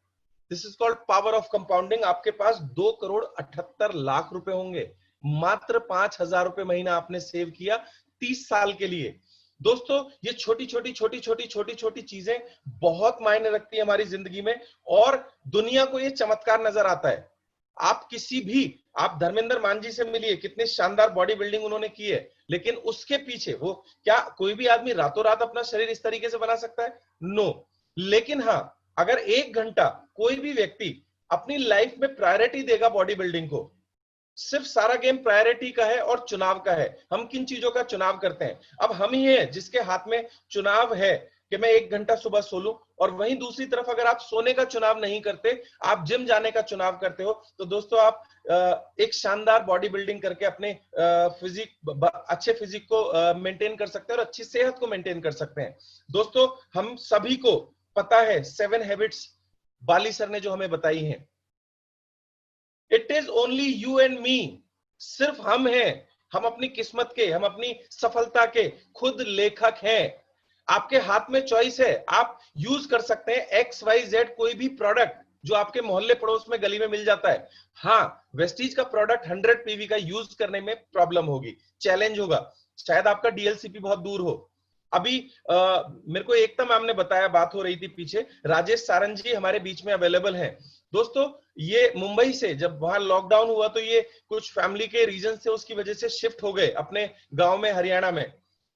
This is called power of compounding. आपके पास 2,78,00,000 रुपए होंगे, मात्र 5,000 रुपए महीना आपने सेव किया 30 साल के लिए। दोस्तों ये छोटी छोटी चीजें बहुत मायने रखती है हमारी जिंदगी में, और दुनिया को ये चमत्कार नजर आता है। आप किसी भी, आप धर्मेंद्र मान जी से मिलिए, कितने शानदार बॉडी बिल्डिंग उन्होंने की है, लेकिन उसके पीछे वो क्या कोई भी आदमी रातों रात अपना शरीर इस तरीके से बना सकता है? नो। लेकिन हाँ, अगर 1 घंटा कोई भी व्यक्ति अपनी लाइफ में प्रायोरिटी देगा बॉडी बिल्डिंग को, सिर्फ सारा गेम प्रायोरिटी का है और चुनाव का है। हम किन चीजों का चुनाव करते हैं? अब हम ही हैं जिसके हाथ में चुनाव है कि मैं 1 घंटा सुबह सो लूं, और वहीं दूसरी तरफ अगर आप सोने का चुनाव नहीं करते, आप जिम जाने का चुनाव करते हो, तो दोस्तों आप एक शानदार बॉडी बिल्डिंग करके अपने अच्छे फिजिक को मेंटेन कर सकते हैं और अच्छी सेहत को मेंटेन कर सकते हैं। दोस्तों हम सभी को पता है 7 हैबिट्स बाली सर ने जो हमें बताई हैं। It is only you and me, सिर्फ हम हैं, हम अपनी किस्मत के, हम अपनी सफलता के खुद लेखक हैं। आपके हाथ में चॉइस है, आप यूज कर सकते हैं XYZ कोई भी प्रोडक्ट जो आपके मोहल्ले पड़ोस में गली में मिल जाता है। हाँ, वेस्टीज का प्रोडक्ट 100 PV का यूज करने में प्रॉब्लम होगी, चैलेंज होगा, शायद आपका DLCP बहुत दूर हो। अभी मेरे को एकता मैम ने बताया, बात हो रही थी पीछे, राजेश सारंग जी हमारे बीच में अवेलेबल हैं। दोस्तों ये मुंबई से जब वहां लॉकडाउन हुआ तो ये कुछ फैमिली के रीजन से उसकी वजह से शिफ्ट हो गए अपने गांव में, हरियाणा में।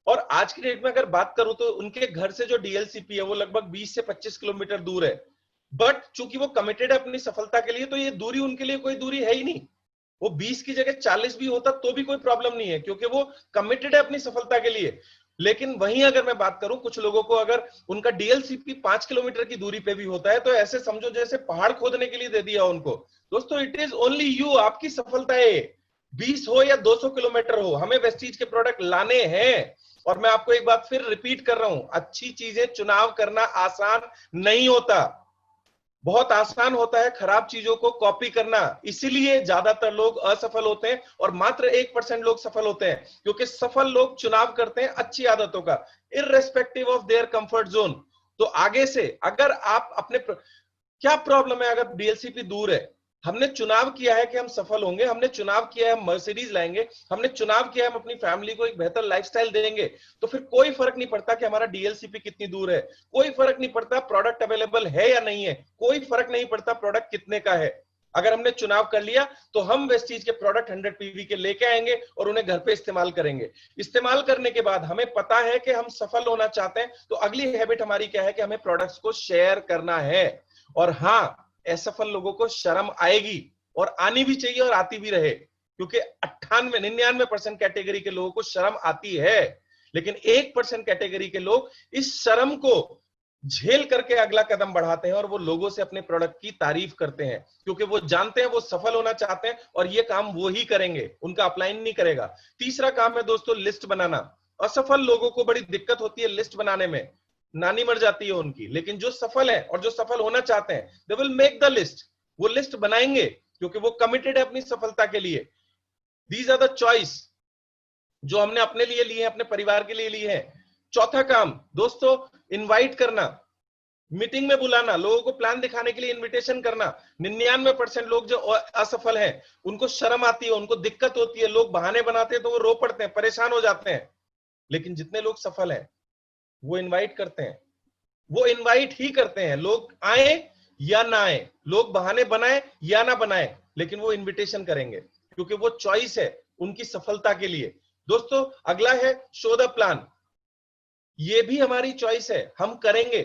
और आज की डेट में अगर बात करूं तो उनके घर से जो DLCP है वो लगभग 20 से 25 किलोमीटर दूर है। बट चूंकि वो कमिटेड है अपनी सफलता के लिए, तो ये दूरी उनके लिए कोई दूरी है ही नहीं। वो 20 की जगह 40 भी होता तो भी कोई प्रॉब्लम नहीं है, क्योंकि वो कमिटेड है अपनी सफलता के लिए। लेकिन वहीं अगर मैं बात करूं, कुछ लोगों को अगर उनका DLCP 5 किलोमीटर की दूरी पे भी होता है, तो ऐसे समझो जैसे पहाड़ खोदने के लिए दे दिया उनको। दोस्तों इट इज ओनली यू, आपकी सफलता है, 20 हो या 200 किलोमीटर हो, हमें वेस्टीज के प्रोडक्ट लाने हैं। और मैं आपको एक बात फिर रिपीट कर रहा हूं, अच्छी चीजें चुनाव करना आसान नहीं होता, बहुत आसान होता है खराब चीजों को कॉपी करना। इसीलिए ज्यादातर लोग असफल होते हैं और मात्र 1% लोग सफल होते हैं, क्योंकि सफल लोग चुनाव करते हैं अच्छी आदतों का, irrespective of their comfort zone. तो आगे से अगर आप अपने क्या प्रॉब्लम है, अगर DLCP दूर है, हमने चुनाव किया है कि हम सफल होंगे, हमने चुनाव किया है हम मर्सिडीज लाएंगे, हमने चुनाव किया है हम अपनी फैमिली को एक बेहतर लाइफस्टाइल देंगे, तो फिर कोई फर्क नहीं पड़ता कि हमारा DLCP कितनी दूर है, कोई फर्क नहीं पड़ता प्रोडक्ट अवेलेबल है या नहीं है, कोई फर्क नहीं पड़ता प्रोडक्ट कितने का है। अगर हमने चुनाव कर लिया तो हम वेस्टीज के प्रोडक्ट 100 PV के लेके आएंगे और उन्हें घर पे इस्तेमाल करेंगे। इस्तेमाल करने के बाद हमें पता है कि हम सफल होना चाहते हैं, तो अगली हैबिट हमारी क्या है कि हमें प्रोडक्ट्स को शेयर करना है। और हाँ, असफल लोगों को शर्म आएगी, और आनी भी चाहिए और आती भी रहे, क्योंकि 99% कैटेगरी के लोगों को शर्म आती है, लेकिन 1% कैटेगरी के लोग इस शर्म को झेल करके अगला कदम बढ़ाते हैं और वो लोगों से अपने प्रोडक्ट की तारीफ करते हैं, क्योंकि वो जानते हैं वो सफल होना चाहते हैं और ये काम वो ही करेंगे, उनका अपलाइन नहीं करेगा। तीसरा काम है दोस्तों लिस्ट बनाना। असफल लोगों को बड़ी दिक्कत होती है लिस्ट बनाने में, नानी मर जाती है उनकी, लेकिन जो सफल है और जो सफल होना चाहते हैं, they will make the list, वो लिस्ट बनाएंगे क्योंकि वो कमिटेड है अपनी सफलता के लिए। दीज आर द चॉइस जो हमने अपने लिए लिए हैं, अपने परिवार के लिए लिए हैं। चौथा काम दोस्तों, इनवाइट करना, मीटिंग में बुलाना, लोगों को प्लान दिखाने के लिए इनविटेशन करना। 99% लोग जो असफल हैं उनको शर्म आती है, उनको दिक्कत होती है, लोग बहाने बनाते हैं तो वो रो पड़ते हैं, परेशान हो जाते हैं। लेकिन जितने लोग सफल हैं वो इनवाइट करते हैं, वो इनवाइट ही करते हैं, लोग आए या ना आए, लोग बहाने बनाए या ना बनाए, लेकिन वो इनविटेशन करेंगे क्योंकि वो चॉइस है उनकी सफलता के लिए। दोस्तों अगला है शो द प्लान, ये भी हमारी चॉइस है, हम करेंगे।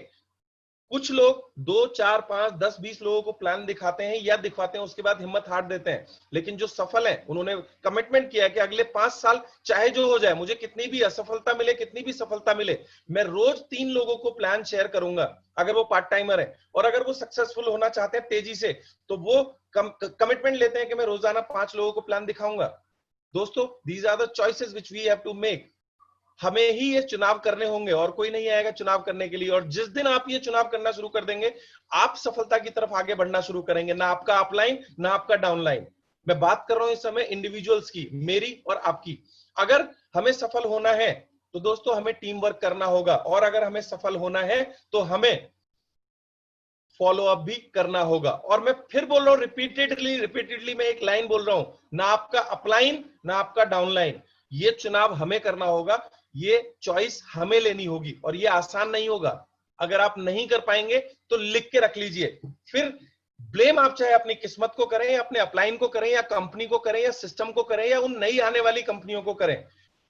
कुछ लोग 2, 4, 5, 10, 20 लोगों को प्लान दिखाते हैं या दिखवाते हैं, उसके बाद हिम्मत हार देते हैं। लेकिन जो सफल हैं, उन्होंने कमिटमेंट किया है कि अगले 5 साल चाहे जो हो जाए, मुझे कितनी भी असफलता मिले, कितनी भी सफलता मिले, मैं रोज 3 लोगों को प्लान शेयर करूंगा, अगर वो पार्ट टाइमर है। और अगर वो सक्सेसफुल होना चाहते हैं तेजी से, तो वो कमिटमेंट लेते हैं कि मैं रोजाना 5 लोगों को प्लान दिखाऊंगा। दोस्तों, these are the choices which we have to make. हमें ही ये चुनाव करने होंगे और कोई नहीं आएगा चुनाव करने के लिए। और जिस दिन आप ये चुनाव करना शुरू कर देंगे, आप सफलता की तरफ आगे बढ़ना शुरू करेंगे, ना आपका अपलाइन ना आपका डाउनलाइन। मैं बात कर रहा हूं इस समय इंडिविजुअल्स की, मेरी और आपकी। अगर हमें सफल होना है तो दोस्तों हमें टीम वर्क करना होगा, और अगर हमें सफल होना है तो हमें फॉलो अप भी करना होगा। और मैं फिर बोल रहा हूं, रिपीटेडली मैं एक लाइन बोल रहा हूं, ना आपका अपलाइन ना आपका डाउनलाइन। ये चुनाव हमें करना होगा, ये चॉइस हमें लेनी होगी, और ये आसान नहीं होगा। अगर आप नहीं कर पाएंगे तो लिख के रख लीजिए। फिर ब्लेम आप चाहे अपनी किस्मत को करें, या अपने अपलाइन को करें, या कंपनी को करें, या सिस्टम को करें, या उन नई आने वाली कंपनियों को करें।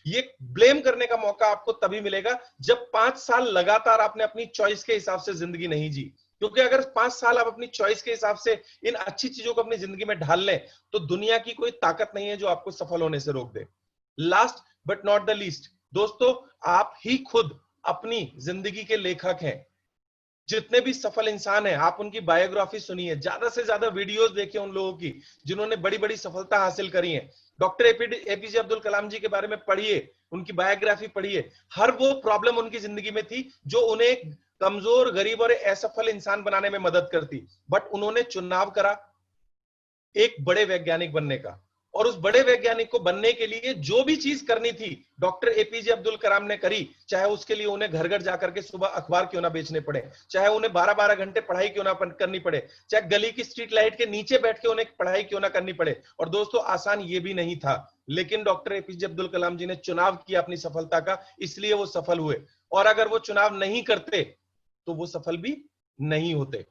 ये ब्लेम करने का मौका आपको तभी मिलेगा जब 5 साल लगातार आपने अपनी चॉइस के हिसाब से जिंदगी नहीं जी। क्योंकि अगर 5 साल आप अपनी चॉइस के हिसाब से इन अच्छी चीजों को अपनी जिंदगी में ढाल लें, तो दुनिया की कोई ताकत नहीं है जो आपको सफल होने से रोक दे। Last but not the least, दोस्तों, आप ही खुद अपनी जिंदगी के लेखक हैं। जितने भी सफल इंसान हैं, आप उनकी बायोग्राफी सुनिए, ज्यादा से ज्यादा वीडियोस देखिए उन लोगों की जिन्होंने बड़ी बड़ी सफलता हासिल करी है। डॉक्टर एपीजे अब्दुल कलाम जी के बारे में पढ़िए, उनकी बायोग्राफी पढ़िए। हर वो प्रॉब्लम उनकी जिंदगी में थी जो उन्हें कमजोर, गरीब और असफल इंसान बनाने में मदद करती, बट उन्होंने चुनाव करा एक बड़े वैज्ञानिक बनने का। और उस बड़े वैज्ञानिक को बनने के लिए जो भी चीज करनी थी डॉक्टर एपीजे अब्दुल कलाम ने करी। चाहे उसके लिए उन्हें घर घर जाकर के सुबह अखबार क्यों ना बेचने पड़े, चाहे उन्हें 12-12 घंटे पढ़ाई क्यों ना करनी पड़े, चाहे गली की स्ट्रीट लाइट के नीचे बैठ के उन्हें पढ़ाई क्यों ना करनी पड़े। और दोस्तों, आसान ये भी नहीं था, लेकिन डॉक्टर एपीजे अब्दुल कलाम जी ने चुनाव किया अपनी सफलता का, इसलिए वो सफल हुए। और अगर वो चुनाव नहीं करते तो वो सफल भी नहीं होते।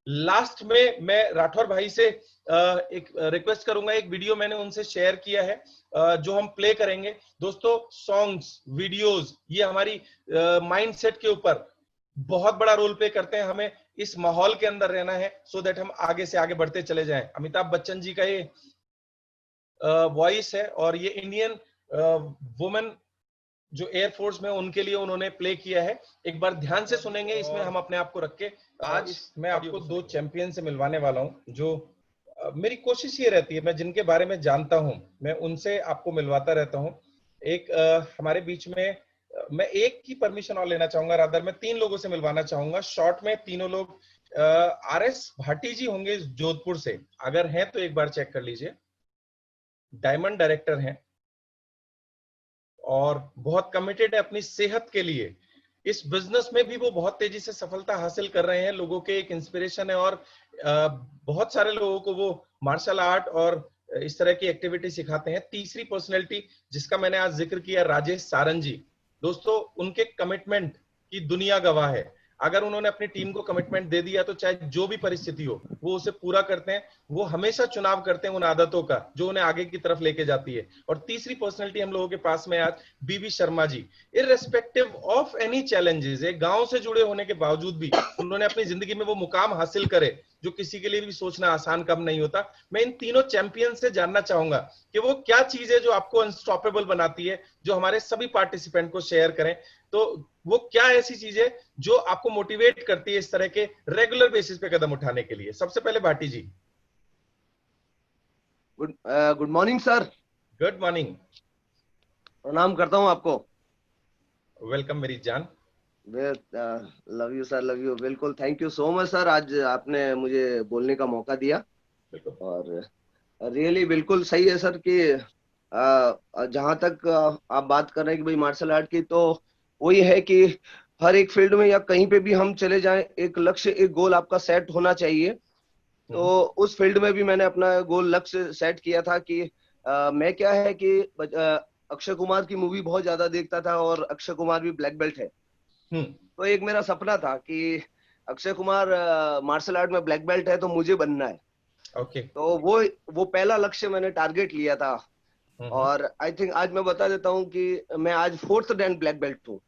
लास्ट में मैं राठौर भाई से एक रिक्वेस्ट करूंगा, एक वीडियो मैंने उनसे शेयर किया है जो हम प्ले करेंगे। दोस्तों, सॉन्ग्स, वीडियोस, ये हमारी माइंडसेट के ऊपर बहुत बड़ा रोल प्ले करते हैं। हमें इस माहौल के अंदर रहना है सो दैट हम आगे से आगे बढ़ते चले जाएं। अमिताभ बच्चन जी का ये वॉइस है, और ये इंडियन वुमेन जो एयरफोर्स में, उनके लिए उन्होंने प्ले किया है। एक बार ध्यान से सुनेंगे, इसमें हम अपने आप को रख के। आज मैं आपको 2 चैंपियन से मिलवाने वाला हूं, जो मेरी कोशिश ये रहती है, मैं जिनके बारे में जानता हूं मैं उनसे आपको मिलवाता रहता हूं। एक हमारे बीच में मैं एक की परमिशन और लेना चाहूंगा, रादर मैं 3 लोगों से मिलवाना चाहूंगा शॉर्ट में। तीनों लोग आरएस भाटी जी होंगे जोधपुर से, अगर हैं तो एक बार चेक कर लीजिए। डायमंड डायरेक्टर हैं और बहुत कमिटेड है अपनी सेहत के लिए। इस बिजनेस में भी वो बहुत तेजी से सफलता हासिल कर रहे हैं, लोगों के एक इंस्पिरेशन है। और बहुत सारे लोगों को वो मार्शल आर्ट और इस तरह की एक्टिविटी सिखाते हैं। तीसरी पर्सनैलिटी जिसका मैंने आज जिक्र किया, राजेश सारन जी। दोस्तों, उनके कमिटमेंट की दुनिया गवाह है। अगर उन्होंने अपनी टीम को कमिटमेंट दे दिया तो चाहे जो भी परिस्थिति हो वो उसे पूरा करते हैं। वो हमेशा चुनाव करते हैं उन आदतों का जो उन्हें आगे की तरफ लेके जाती है। और तीसरी पर्सनैलिटी हम लोगों के पास में आज बीबी Sharma ji. Irrespective of any challenges, एक गांव से जुड़े होने के बावजूद भी उन्होंने अपनी जिंदगी में वो मुकाम हासिल करे जो किसी के लिए भी सोचना आसान कम नहीं होता। मैं इन तीनों चैंपियन से जानना चाहूंगा कि वो क्या चीज है जो आपको अनस्टॉपेबल बनाती है, जो हमारे सभी पार्टिसिपेंट को शेयर करें। तो वो क्या ऐसी चीज है जो आपको मोटिवेट करती है इस तरह के रेगुलर बेसिस पे कदम उठाने के लिए? सबसे पहले Bhati ji. Good morning sir. Good morning. प्रणाम करता हूं आपको। वेलकम मेरी जान। Love you sir, love you. बिल्कुल, thank you so much sir, आज आपने मुझे बोलने का मौका दिया। और रियली बिल्कुल सही है सर कि जहां तक आप बात कर रहे हैं कि भाई मार्शल आर्ट की, तो वही है कि हर एक फील्ड में या कहीं पे भी हम चले जाएं, एक लक्ष्य, एक गोल आपका सेट होना चाहिए। तो उस फील्ड में भी मैंने अपना गोल लक्ष्य सेट किया था कि मैं क्या है कि अक्षय कुमार की मूवी बहुत ज्यादा देखता था, और अक्षय कुमार भी ब्लैक बेल्ट है। तो एक मेरा सपना था कि अक्षय कुमार मार्शल आर्ट में ब्लैक बेल्ट है तो मुझे बनना है। तो वो पहला लक्ष्य मैंने टारगेट लिया था। और आई थिंक आज मैं बता देता हूं कि मैं आज 4th रैंक ब्लैक बेल्ट हूँ।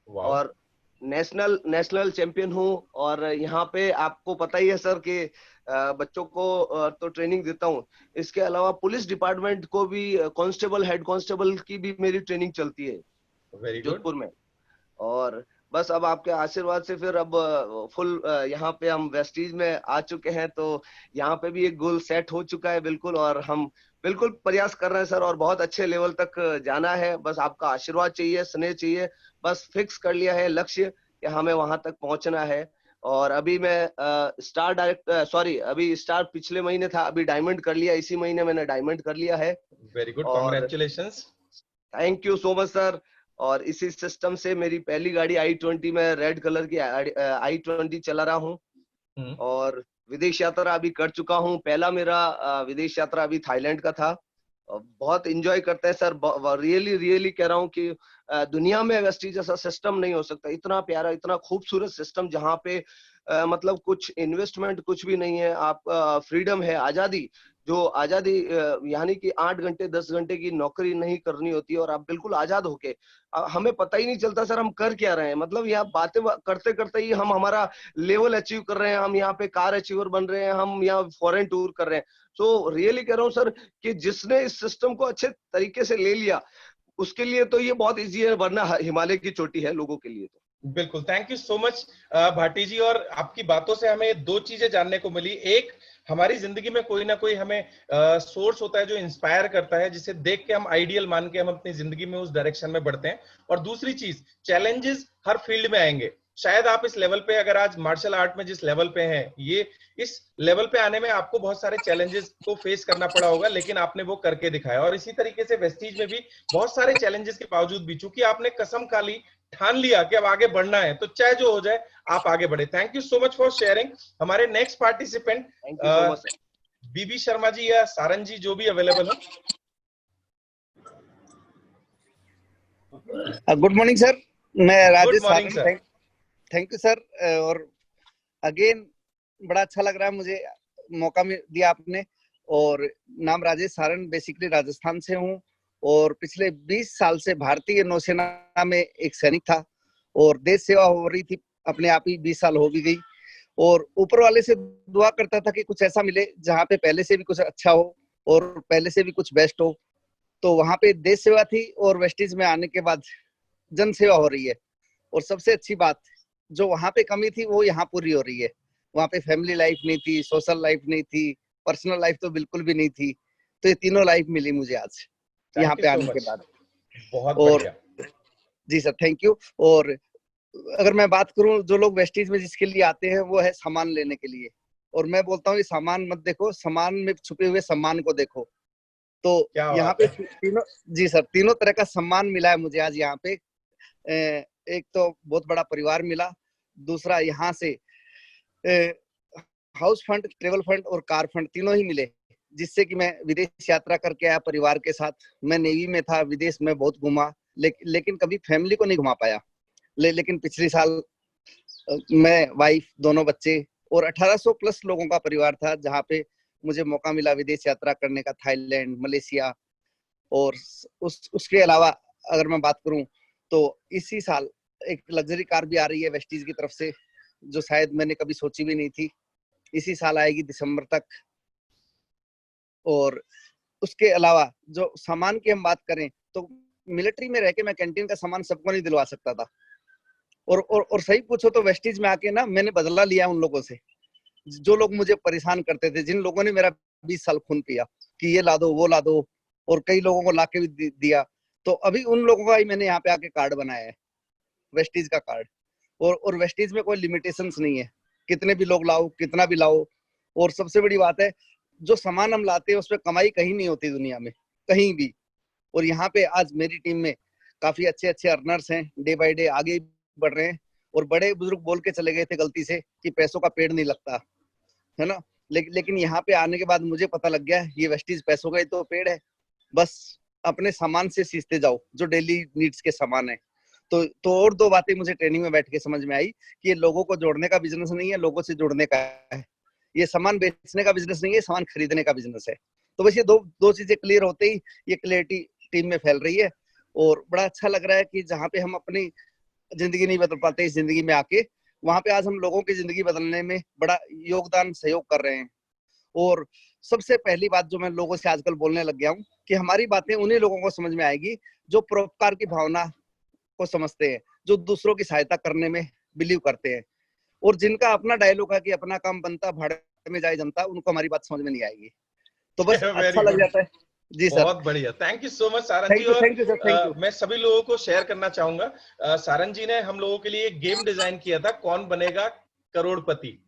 और नेशनल चैंपियन हूँ। और यहाँ पे आपको पता ही है सर कि बच्चों को तो ट्रेनिंग देता हूँ। इसके अलावा पुलिस डिपार्टमेंट को भी कांस्टेबल, हेड कांस्टेबल की भी मेरी ट्रेनिंग चलती है वेरी गुड। जोधपुर में। और बस अब आपके आशीर्वाद से फिर अब फुल यहाँ पे हम वेस्टीज में आ चुके हैं, तो यहाँ पे भी एक गोल सेट हो चुका है बिल्कुल। और हम बिल्कुल प्रयास कर रहे हैं सर, और बहुत अच्छे लेवल तक जाना है। बस आपका आशीर्वाद चाहिए, स्नेह चाहिए। बस फिक्स कर लिया है लक्ष्य कि हमें वहां तक पहुंचना है। और अभी मैं अभी स्टार पिछले महीने था, अभी डायमंड कर लिया, इसी महीने मैंने डायमंड कर लिया है। वेरी गुड, और congratulations. Thank you so much sir. और इसी सिस्टम से मेरी पहली गाड़ी I-20 में रेड कलर की I-20 चला रहा हूँ। और विदेश यात्रा अभी कर चुका हूँ। पहला मेरा विदेश यात्रा अभी थाईलैंड का था। बहुत एंजॉय करते हैं सर, रियली कह रहा हूँ कि दुनिया में वेस्टीज जैसा सिस्टम नहीं हो सकता। इतना प्यारा, इतना खूबसूरत सिस्टम, जहाँ पे मतलब कुछ इन्वेस्टमेंट कुछ भी नहीं है। आप फ्रीडम है, आजादी, जो आजादी यानी कि 8 घंटे 10 घंटे की नौकरी नहीं करनी होती है, और आप बिल्कुल आजाद होके हमें पता ही नहीं चलता सर हम कर क्या रहे हैं। मतलब यहाँ बातें करते करते ही हम हमारा लेवल अचीव कर रहे हैं। हम यहाँ पे कार अचीवर बन रहे हैं, हम यहाँ फॉरेन टूर कर रहे हैं। सो रियली कह रहा हूँ सर कि जिसने इस सिस्टम को अच्छे तरीके से ले लिया, उसके लिए तो ये बहुत इजी है, वरना हिमालय की चोटी है लोगों के लिए तो। बिल्कुल, thank you so much Bhati ji. और आपकी बातों से हमें दो चीजें जानने को मिली। एक, हमारी जिंदगी में कोई ना कोई हमें सोर्स होता है जो इंस्पायर करता है, जिसे देख के हम आइडियल मान के हम अपनी जिंदगी में उस डायरेक्शन में बढ़ते हैं। और दूसरी चीज, चैलेंजेस हर फील्ड में आएंगे। शायद आप इस लेवल पे, अगर आज मार्शल आर्ट में जिस लेवल पे हैं, ये इस लेवल पे आने में आपको बहुत सारे चैलेंजेस को फेस करना पड़ा होगा, लेकिन आपने वो करके दिखाया। और इसी तरीके से वेस्टीज में भी बहुत सारे चैलेंजेस के बावजूद भी, चूंकि आपने कसम खा ली, ठान लिया कि अब आगे बढ़ना है, तो चाहे जो हो जाए आप आगे बढ़े। Thank you so much for sharing. हमारे नेक्स्ट पार्टिसिपेंट बीबी शर्मा जी या सारन जी, जो भी अवेलेबल हो। गुड मॉर्निंग सर, मैं Rajesh morning Saran. Thank you sir. और अगेन बड़ा अच्छा लग रहा है मुझे, मौका दिया आपने। और नाम राजेश सारन, बेसिकली राजस्थान से हूँ, और पिछले 20 साल से भारतीय नौसेना में एक सैनिक था, और देश सेवा हो रही थी अपने आप ही, 20 साल हो भी गई। और ऊपर वाले से दुआ करता था कि कुछ ऐसा मिले जहाँ पे पहले से भी कुछ अच्छा हो और पहले से भी कुछ बेस्ट हो। तो वहां पे देश सेवा थी, और वेस्टीज में आने के बाद जन सेवा हो रही है। और सबसे अच्छी बात, जो वहां पे कमी थी वो यहाँ पूरी हो रही है। वहां पे फैमिली लाइफ नहीं थी, सोशल लाइफ नहीं थी, पर्सनल लाइफ तो बिल्कुल भी नहीं थी। तो ये तीनों लाइफ मिली मुझे आज यहाँ पे आने के बाद। बहुत बढ़िया जी सर, थैंक यू। और अगर मैं बात करूं, जो लोग वेस्टीज में जिसके लिए आते हैं वो है सामान लेने के लिए। और मैं बोलता हूँ ये सामान मत देखो, सामान में छुपे हुए सम्मान को देखो। तो यहाँ पे तीनों, जी सर, तीनों तरह का सम्मान मिला है मुझे आज यहाँ पे। एक तो बहुत बड़ा परिवार मिला, दूसरा यहाँ से हाउस फंड, ट्रेवल फंड और कार फंड तीनों ही मिले, जिससे कि मैं विदेश यात्रा करके आया परिवार के साथ। मैं नेवी में था, विदेश में बहुत घूमा, लेकिन कभी फैमिली को नहीं घुमा पाया। लेकिन पिछले साल मैं, वाइफ, दोनों बच्चे और 1800 प्लस लोगों का परिवार था, जहाँ पे मुझे मौका मिला विदेश यात्रा करने का, थाईलैंड, मलेशिया। और उसके अलावा अगर मैं बात करूं तो इसी साल एक लग्जरी कार भी आ रही है वेस्टीज की तरफ से, जो शायद मैंने कभी सोची भी नहीं थी। इसी साल आएगी दिसंबर तक। और उसके अलावा जो सामान की हम बात करें तो मिलिट्री में रह के मैं कैंटीन का सामान सबको नहीं दिलवा सकता था। और सही पूछो तो वेस्टीज में आके ना मैंने बदला लिया उन लोगों से, जो लोग मुझे परेशान करते थे, जिन लोगों ने मेरा 20 साल खून पिया कि ये ला दो, वो ला दो, और कई लोगों को लाके भी दिया। तो अभी उन लोगों का ही मैंने यहाँ पे आके कार्ड बनाया है, वेस्टीज का कार्ड। और वेस्टीज में कोई लिमिटेशंस नहीं है, कितने भी लोग लाओ, कितना भी लाओ। और सबसे बड़ी बात है, जो सामान हम लाते हैं उसमें कमाई कहीं नहीं होती दुनिया में, कहीं भी। और यहाँ पे आज मेरी टीम में काफी अच्छे अच्छे अर्नर्स हैं, डे बाय डे आगे बढ़ रहे हैं। और बड़े बुजुर्ग बोल के चले गए थे गलती से कि पैसों का पेड़ नहीं लगता है ना, लेकिन यहाँ पे आने के बाद मुझे पता लग गया ये वेस्टीज पैसों का ही तो पेड़ है। बस अपने सामान से सीखते जाओ, जो डेली नीड्स के सामान है। तो और दो बातें मुझे ट्रेनिंग में बैठ के समझ में आई कि ये लोगों को जोड़ने का बिजनेस नहीं है, लोगों से जुड़ने का है। ये सामान बेचने का बिजनेस नहीं है, सामान खरीदने का बिजनेस है। तो बस ये दो चीजें क्लियर होते ही ये क्लियरिटी टीम में फैल रही है। और बड़ा अच्छा लग रहा है कि जहाँ पे हम अपनी जिंदगी नहीं बदल पाते इस जिंदगी में आके, वहां पे आज हम लोगों की जिंदगी बदलने में बड़ा योगदान सहयोग कर रहे हैं। और सबसे पहली बात जो मैं लोगों से आजकल बोलने लग गया हूँ कि हमारी बातें उन्हीं लोगों को समझ में आएगी जो परोपकार की भावना को समझते हैं, जो दूसरों की सहायता करने में बिलीव करते हैं, और जिनका अपना डायलॉग है कि अपना काम बनता भाड़े में जाए जनता, उनको हमारी बात समझ में नहीं आएगी। तो बस अच्छा लग जाता है। जी सर, बहुत बढ़िया, thank you so much Sarang ji. Thank you sir, thank you. मैं सभी लोगों को शेयर करना चाहूंगा, सारंग जी ने हम लोगों के लिए एक गेम डिजाइन किया था, कौन बनेगा करोड़पति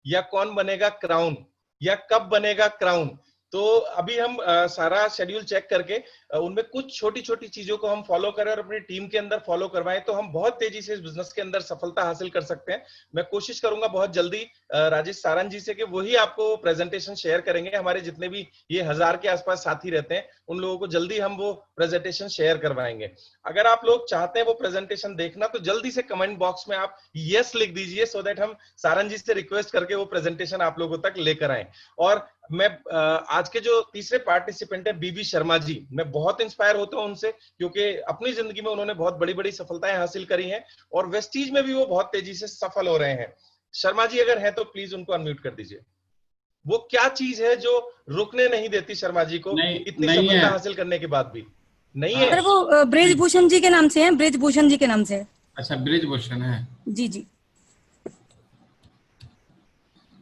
या कौन बनेगा क्राउन या कब बनेगा क्राउन। तो अभी हम सारा शेड्यूल चेक करके उनमें कुछ छोटी छोटी चीजों को हम फॉलो करें और अपनी टीम के अंदर फॉलो करवाएं, तो हम बहुत तेजी से इस बिजनेस के अंदर सफलता हासिल कर सकते हैं। मैं कोशिश करूंगा बहुत जल्दी राजेश सारंग जी से कि वही आपको प्रेजेंटेशन शेयर करेंगे। हमारे जितने भी ये 1000 के आसपास साथी रहते हैं, उन लोगों को जल्दी हम वो प्रेजेंटेशन शेयर करवाएंगे। अगर आप लोग चाहते हैं वो प्रेजेंटेशन देखना, तो जल्दी से कमेंट बॉक्स में आप यस लिख दीजिए, सो दैट हम सारंग जी से रिक्वेस्ट करके वो प्रेजेंटेशन आप लोगों तक लेकर आए। और मैं आज के जो तीसरे पार्टिसिपेंट है बीबी शर्मा जी, मैं बहुत इंस्पायर होता हूं उनसे, क्योंकि अपनी जिंदगी में उन्होंने बहुत बड़ी बड़ी सफलताएं हासिल करी हैं और वेस्टीज में भी वो बहुत तेजी से सफल हो रहे हैं। शर्मा जी अगर है तो प्लीज उनको अनम्यूट कर दीजिए। वो क्या चीज है जो रुकने नहीं देती शर्मा जी को इतनी सफलता हासिल करने के बाद भी? नहीं है सर, वो ब्रिजभूषण जी के नाम से है, ब्रिजभूषण जी के नाम से। अच्छा, ब्रिजभूषण है। जी जी,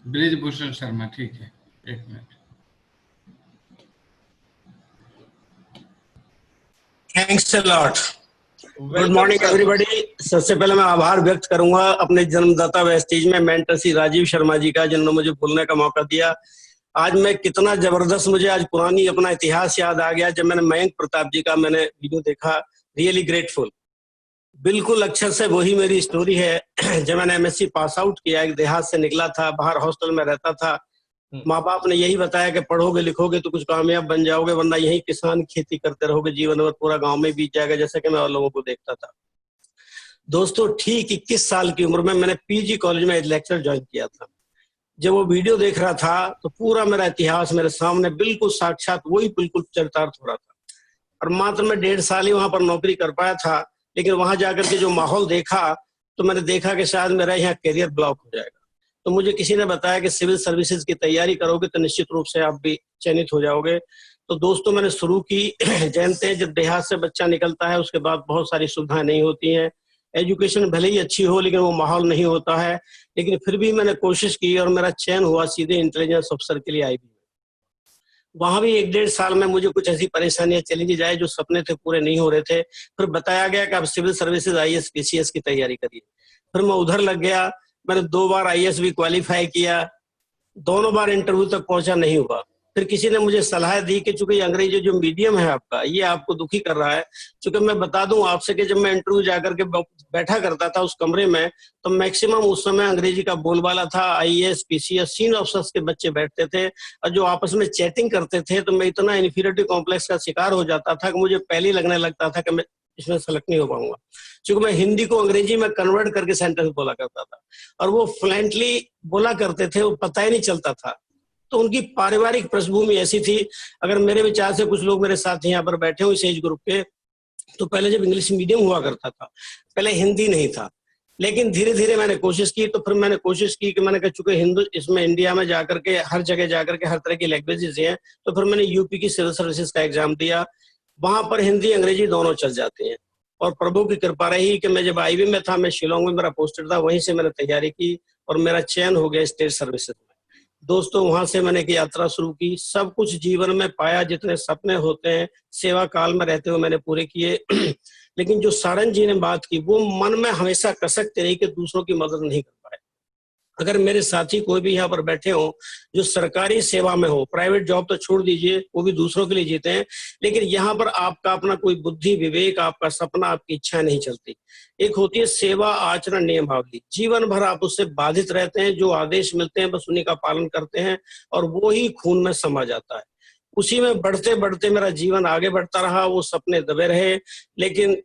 ब्रिजभूषण शर्मा, ठीक है, एक minute. Thanks a lot. Good morning everybody. सबसे पहले मैं आभार व्यक्त करूंगा अपने जन्मदाता वेस्टीज में मेंटर श्री राजीव शर्मा जी का, जिन्होंने मुझे बोलने का मौका दिया। आज मैं कितना जबरदस्त, मुझे आज पुरानी अपना इतिहास याद आ गया जब मैंने मयंक प्रताप जी का मैंने वीडियो देखा। रियली ग्रेटफुल, बिल्कुल अक्षर से वही मेरी स्टोरी है। जब मैंने एमएससी पास आउट किया, एक देहात से निकला था, बाहर हॉस्टल में रहता था, माँ बाप ने यही बताया कि पढ़ोगे लिखोगे तो कुछ कामयाब बन जाओगे, वरना यही किसान खेती करते रहोगे जीवन भर, पूरा गांव में बीत जाएगा, जैसे कि मैं और लोगों को देखता था। दोस्तों, ठीक 21 साल की उम्र में मैंने पीजी कॉलेज में लेक्चर ज्वाइन किया था। जब वो वीडियो देख रहा था तो पूरा मेरा इतिहास मेरे सामने बिल्कुल साक्षात वही बिल्कुल चरितार्थ हो रहा था। और मात्र मैं 1.5 साल ही वहां पर नौकरी कर पाया था, लेकिन वहां जाकर के जो माहौल देखा तो मैंने देखा कि शायद मेरा यहाँ करियर ब्लॉक हो जाएगा। तो मुझे किसी ने बताया कि सिविल सर्विसेज की तैयारी करोगे तो निश्चित रूप से आप भी चयनित हो जाओगे। तो दोस्तों मैंने शुरू की। जानते हैं, जब देहात से बच्चा निकलता है उसके बाद बहुत सारी सुविधाएं नहीं होती हैं, एजुकेशन भले ही अच्छी हो लेकिन वो माहौल नहीं होता है। लेकिन फिर भी मैंने कोशिश की और मेरा चयन हुआ सीधे इंटेलिजेंस ऑफिसर के लिए आईबी में। वहां भी 1.5 साल में मुझे कुछ ऐसी परेशानियां चली जाए, जो सपने थे पूरे नहीं हो रहे थे। फिर बताया गया कि आप सिविल सर्विसेज आईएएस पीसीएस की तैयारी करिए। फिर मैं उधर लग गया। मैंने 2 बार आईएएस भी क्वालिफाई किया, दोनों बार इंटरव्यू तक पहुंचा, नहीं हुआ। फिर किसी ने मुझे सलाह दी कि चूंकि अंग्रेजी जो मीडियम है आपका, ये आपको दुखी कर रहा है। चूंकि मैं बता दूं आपसे कि जब मैं इंटरव्यू जाकर के बैठा करता था उस कमरे में, तो मैक्सिमम उस समय अंग्रेजी का बोलबाला था। आईएएस पीसीएस सीनियर ऑफिसर्स के बच्चे बैठते थे और जो आपस में चैटिंग करते थे, तो मैं इतना इन्फीरियरिटी कॉम्प्लेक्स का शिकार हो जाता था कि मुझे पहले ही लगने लगता था कि मैं इसमें सेलेक्ट नहीं हो पाऊंगा। क्योंकि मैं हिंदी को अंग्रेजी में कन्वर्ट करके सेंटेंस बोला करता था और वो फ्लुएंटली बोला करते थे, वो पता ही नहीं चलता था। तो उनकी पारिवारिक पृष्ठभूमि ऐसी थी। अगर मेरे विचार से कुछ लोग मेरे साथ यहाँ पर बैठे हो इस एज ग्रुप के, तो पहले जब इंग्लिश मीडियम हुआ करता था, पहले हिंदी नहीं था। लेकिन धीरे धीरे मैंने कोशिश की। तो फिर मैंने कोशिश की कि मैंने कहा चूंकि हिंदू इसमें इंडिया में जाकर के हर जगह जाकर के हर तरह की लैंग्वेजेस हैं, तो फिर मैंने यूपी की सिविल सर्विसेज का एग्जाम दिया। वहां पर हिंदी अंग्रेजी दोनों चल जाते हैं। और प्रभु की कृपा रही कि मैं जब आईबी में था, मैं शिलोंग में मेरा पोस्टेड था, वहीं से मैंने तैयारी की और मेरा चयन हो गया स्टेट सर्विसेज में। दोस्तों, वहां से मैंने एक यात्रा शुरू की। सब कुछ जीवन में पाया, जितने सपने होते हैं सेवा काल में रहते हुए मैंने पूरे किए। लेकिन जो सारंग जी ने बात की, वो मन में हमेशा कसकते रही कि दूसरों की मदद नहीं कर पाए। अगर मेरे साथी कोई भी यहाँ पर बैठे हो जो सरकारी सेवा में हो, प्राइवेट जॉब तो छोड़ दीजिए, वो भी दूसरों के लिए जीते हैं, लेकिन यहाँ पर आपका अपना कोई बुद्धि विवेक, आपका सपना, आपकी इच्छा नहीं चलती। एक होती है सेवा आचरण नियमावली, जीवन भर आप उससे बाधित रहते हैं, जो आदेश मिलते हैं बस उन्हीं का पालन करते हैं और वो ही खून में समा जाता है। उसी में बढ़ते बढ़ते मेरा जीवन आगे बढ़ता रहा, वो सपने दबे रहे। लेकिन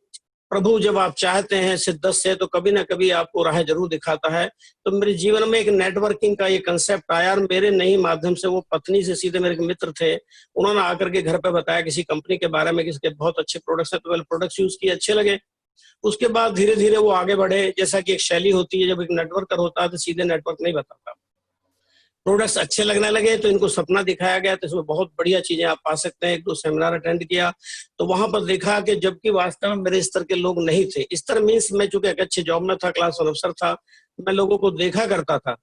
प्रभु जब आप चाहते हैं शिद्दत से, तो कभी ना कभी आपको राह जरूर दिखाता है। तो मेरे जीवन में एक नेटवर्किंग का ये कंसेप्ट आया और मेरे नहीं माध्यम से, वो पत्नी से सीधे मेरे मित्र थे, उन्होंने आकर के घर पे बताया किसी कंपनी के बारे में, किसके बहुत अच्छे प्रोडक्ट्स हैं। तो मैंने प्रोडक्ट्स यूज किए, अच्छे लगे। उसके बाद धीरे धीरे वो आगे बढ़े। जैसा कि एक शैली होती है, जब एक नेटवर्कर होता है तो सीधे नेटवर्क नहीं बताता, प्रोडक्ट्स अच्छे लगने लगे तो इनको सपना दिखाया गया, तो इसमें बहुत बढ़िया चीजें आप पा सकते हैं। एक दो सेमिनार अटेंड किया तो वहां पर देखा कि जबकि वास्तव में मेरे स्तर के लोग नहीं थे, स्तर मीन्स मैं चूंकि एक अच्छे जॉब में था, क्लास 1 अफसर था, मैं लोगों को देखा करता था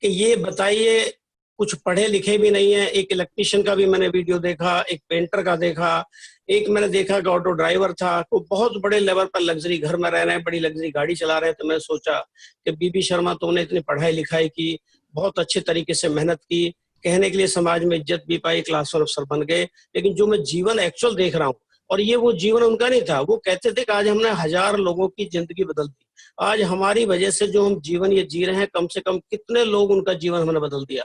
कि ये बताइए कुछ पढ़े लिखे भी नहीं है। एक इलेक्ट्रीशियन का भी मैंने वीडियो देखा, एक पेंटर का देखा, एक मैंने देखा कि ऑटो ड्राइवर था, वो बहुत बड़े लेवल पर लग्जरी घर में रह रहे हैं, बड़ी लग्जरी गाड़ी चला रहे हैं। तो मैं सोचा कि बीबी शर्मा तुमने इतनी पढ़ाई लिखाई की, बहुत अच्छे तरीके से मेहनत की, कहने के लिए समाज में इज्जत भी पाई, क्लास 1 अफसर बन गए, लेकिन जो मैं जीवन एक्चुअल देख रहा हूँ, और ये वो जीवन उनका नहीं था। वो कहते थे कि आज हमने 1000 लोगों की जिंदगी बदल दी। आज हमारी वजह से जो हम जीवन ये जी रहे हैं, कम से कम कितने लोग उनका जीवन हमने बदल दिया।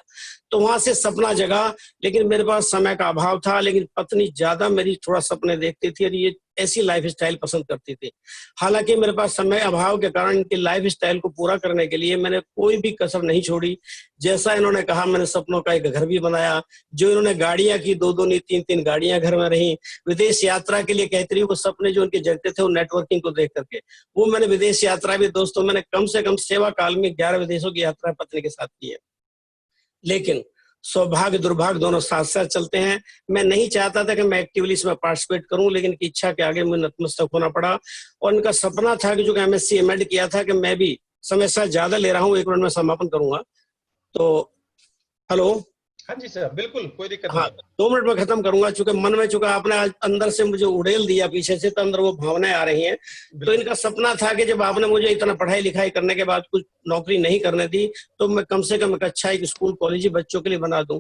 तो वहां से सपना जगा, लेकिन मेरे पास समय का अभाव था। लेकिन पत्नी ज्यादा मेरी थोड़ा सपने देखती थी और ये ऐसी लाइफ स्टाइल पसंद करती थी। हालांकि मेरे पास समय अभाव के कारण इनकी लाइफ स्टाइल को पूरा करने के लिए मैंने कोई भी कसर नहीं छोड़ी। जैसा इन्होंने कहा, मैंने सपनों का एक घर भी बनाया। जो इन्होंने गाड़ियां की, 2-2 नहीं 3-3 गाड़ियां घर में रही। विदेश यात्रा के लिए कहती रही, वो सपने जो उनके जगते थे वो नेटवर्किंग को देख करके। वो मैंने विदेश यात्रा भी, दोस्तों मैंने कम से कम सेवा काल में 11 विदेशों की यात्रा पत्नी के साथ की है। लेकिन सौभाग्य दुर्भाग्य दोनों साथ साथ चलते हैं। मैं नहीं चाहता था कि मैं एक्टिवली इसमें पार्टिसिपेट करूं, लेकिन की इच्छा के आगे मुझे नतमस्तक होना पड़ा। और इनका सपना था कि जो MSc MAd किया था कि मैं भी समय से ज्यादा ले रहा हूं, 1 मिनट में समापन करूंगा। तो हेलो, हाँ जी सर, बिल्कुल कोई दिक्कत हाँ, नहीं। 2 मिनट में खत्म करूंगा, चूंकि मन में चूंकि आपने आज अंदर से मुझे उड़ेल दिया पीछे से, तो अंदर वो भावनाएं आ रही हैं। तो इनका सपना था कि जब आपने मुझे इतना पढ़ाई लिखाई करने के बाद कुछ नौकरी नहीं करने दी, तो मैं कम से कम एक अच्छा एक स्कूल कॉलेज बच्चों के लिए बना दूं।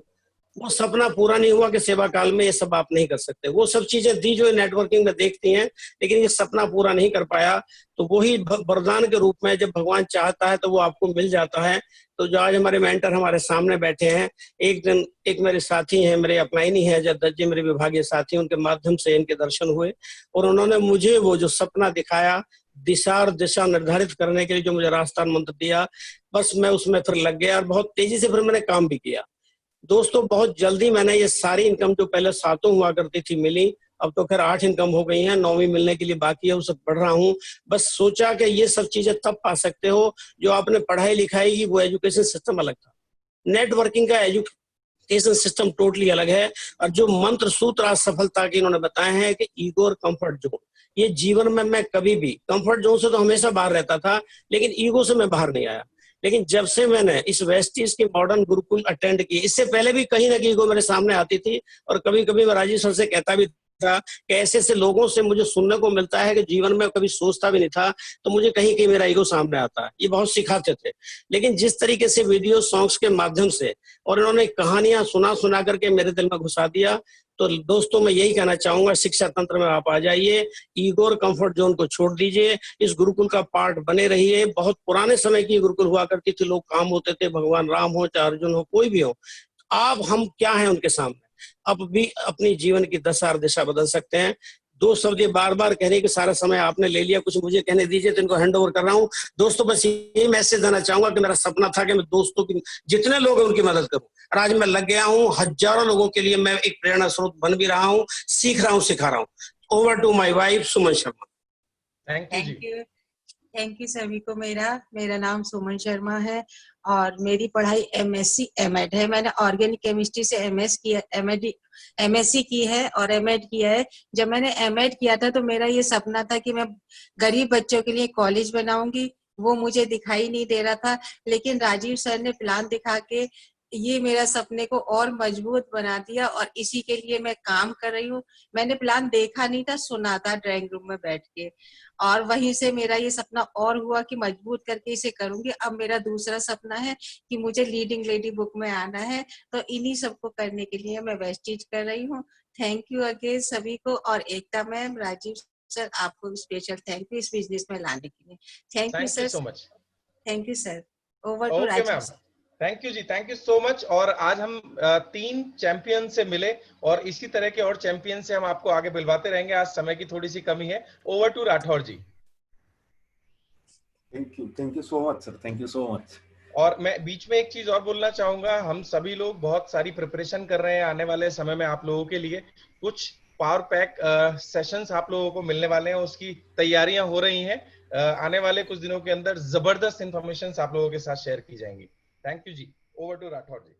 वो सपना पूरा नहीं हुआ कि सेवा काल में ये सब आप नहीं कर सकते। वो सब चीजें दी जो नेटवर्किंग में देखती हैं, लेकिन ये सपना पूरा नहीं कर पाया। तो वही वरदान के रूप में जब भगवान चाहता है तो वो आपको मिल जाता है। तो जो आज हमारे मेंटर हमारे सामने बैठे हैं, एक दिन एक मेरे साथी हैं, मेरे अपनाइनी है जद्दत जी, मेरे विभागीय साथी, उनके माध्यम से इनके दर्शन हुए और उन्होंने मुझे वो जो सपना दिखाया, दिशा निर्धारित करने के लिए जो मुझे रास्ता मंत्र दिया, बस मैं उसमें फिर लग गया और बहुत तेजी से फिर मैंने काम भी किया। दोस्तों बहुत जल्दी मैंने ये सारी इनकम जो पहले 7 हुआ करती थी मिली, अब तो खैर 8 इनकम हो गई हैं, 9वीं मिलने के लिए बाकी है, उसे पढ़ रहा हूँ। बस सोचा कि ये सब चीजें तब पा सकते हो जो आपने पढ़ाई लिखाई की, वो एजुकेशन सिस्टम अलग था। नेटवर्किंग का एजुकेशन सिस्टम टोटली अलग है। और जो मंत्र सूत्र आज सफलता के इन्होंने बताए हैं कि ईगो और कंफर्ट जोन, ये जीवन में मैं कभी भी कंफर्ट जोन से तो हमेशा बाहर रहता था, लेकिन ईगो से मैं बाहर नहीं आया। लेकिन जब से मैंने इस वेस्टीज के मॉडर्न गुरुकुल अटेंड की, इससे पहले भी कहीं ना कहीं ईगो मेरे सामने आती थी और कभी कभी मैं राजीव सर से कहता भी था कि ऐसे ऐसे लोगों से मुझे सुनने को मिलता है कि जीवन में कभी सोचता भी नहीं था, तो मुझे कहीं कहीं मेरा ईगो सामने आता है। ये बहुत सिखाते थे। लेकिन जिस तरीके से वीडियो सॉन्ग्स के माध्यम से और इन्होंने कहानियां सुना करके मेरे दिल में घुसा दिया, तो दोस्तों मैं यही कहना चाहूंगा, शिक्षा तंत्र में आप आ जाइए, ईगो और कंफर्ट जोन को छोड़ दीजिए, इस गुरुकुल का पार्ट बने रहिए। बहुत पुराने समय की गुरुकुल हुआ करती थी, लोग काम होते थे, भगवान राम हो चाहे अर्जुन हो, कोई भी हो, आप हम क्या हैं उनके सामने। अब भी अपनी जीवन की दशा और दिशा बदल सकते हैं। 2 शब्द ये बार बार कहने के सारा समय आपने ले लिया, कुछ मुझे कहने दीजिए, तो इनको हैंड ओवर कर रहा हूँ। दोस्तों बस यही मैसेज देना चाहूंगा कि मेरा सपना था कि मैं दोस्तों की जितने लोग हैं उनकी मदद करूं, और आज मैं लग गया हूँ। हजारों लोगों के लिए मैं एक प्रेरणा स्रोत बन भी रहा हूँ, सीख रहा हूँ, सिखा रहा हूँ। Over to my wife Suman Sharma. Thank you सभी को। मेरा नाम सुमन शर्मा है और मेरी पढ़ाई MSc MAd है। मैंने ऑर्गेनिक केमिस्ट्री से MSc की है और MAd किया है। जब मैंने MAd किया था तो मेरा ये सपना था कि मैं गरीब बच्चों के लिए कॉलेज बनाऊंगी, वो मुझे दिखाई नहीं दे रहा था। लेकिन राजीव सर ने प्लान दिखा के ये मेरा सपने को और मजबूत बना दिया और इसी के लिए मैं काम कर रही हूँ। मैंने प्लान देखा नहीं था, सुना था ड्राइंग रूम में बैठ के, और वहीं से मेरा ये सपना और हुआ कि मजबूत करके इसे करूंगी। अब मेरा दूसरा सपना है कि मुझे लीडिंग लेडी बुक में आना है, तो इन्हीं सबको करने के लिए मैं वेस्टीज कर रही हूँ। थैंक यू अगेन सभी को, और एकता मैम, राजीव सर, आपको स्पेशल थैंक यू इस बिजनेस में लाने के लिए। Thank you sir, so much. Thank you sir. Over to Rajiv sir. Thank you ji, thank you so much. और आज हम 3 चैंपियन से मिले और इसी तरह के और चैंपियन से हम आपको आगे बुलवाते रहेंगे। आज समय की थोड़ी सी कमी है। Over to Rathore ji. Thank you so much sir, thank you so much. और मैं बीच में एक चीज और बोलना चाहूंगा, हम सभी लोग बहुत सारी प्रिपरेशन कर रहे हैं आने वाले समय में आप लोगों के लिए। कुछ पावर पैक सेशंस आप लोगों को मिलने वाले हैं, उसकी तैयारियां हो रही हैं। आने वाले कुछ दिनों के अंदर जबरदस्त इंफॉर्मेशन आप लोगों के साथ शेयर की जाएंगी। Thank you ji. Over to Rathore ji.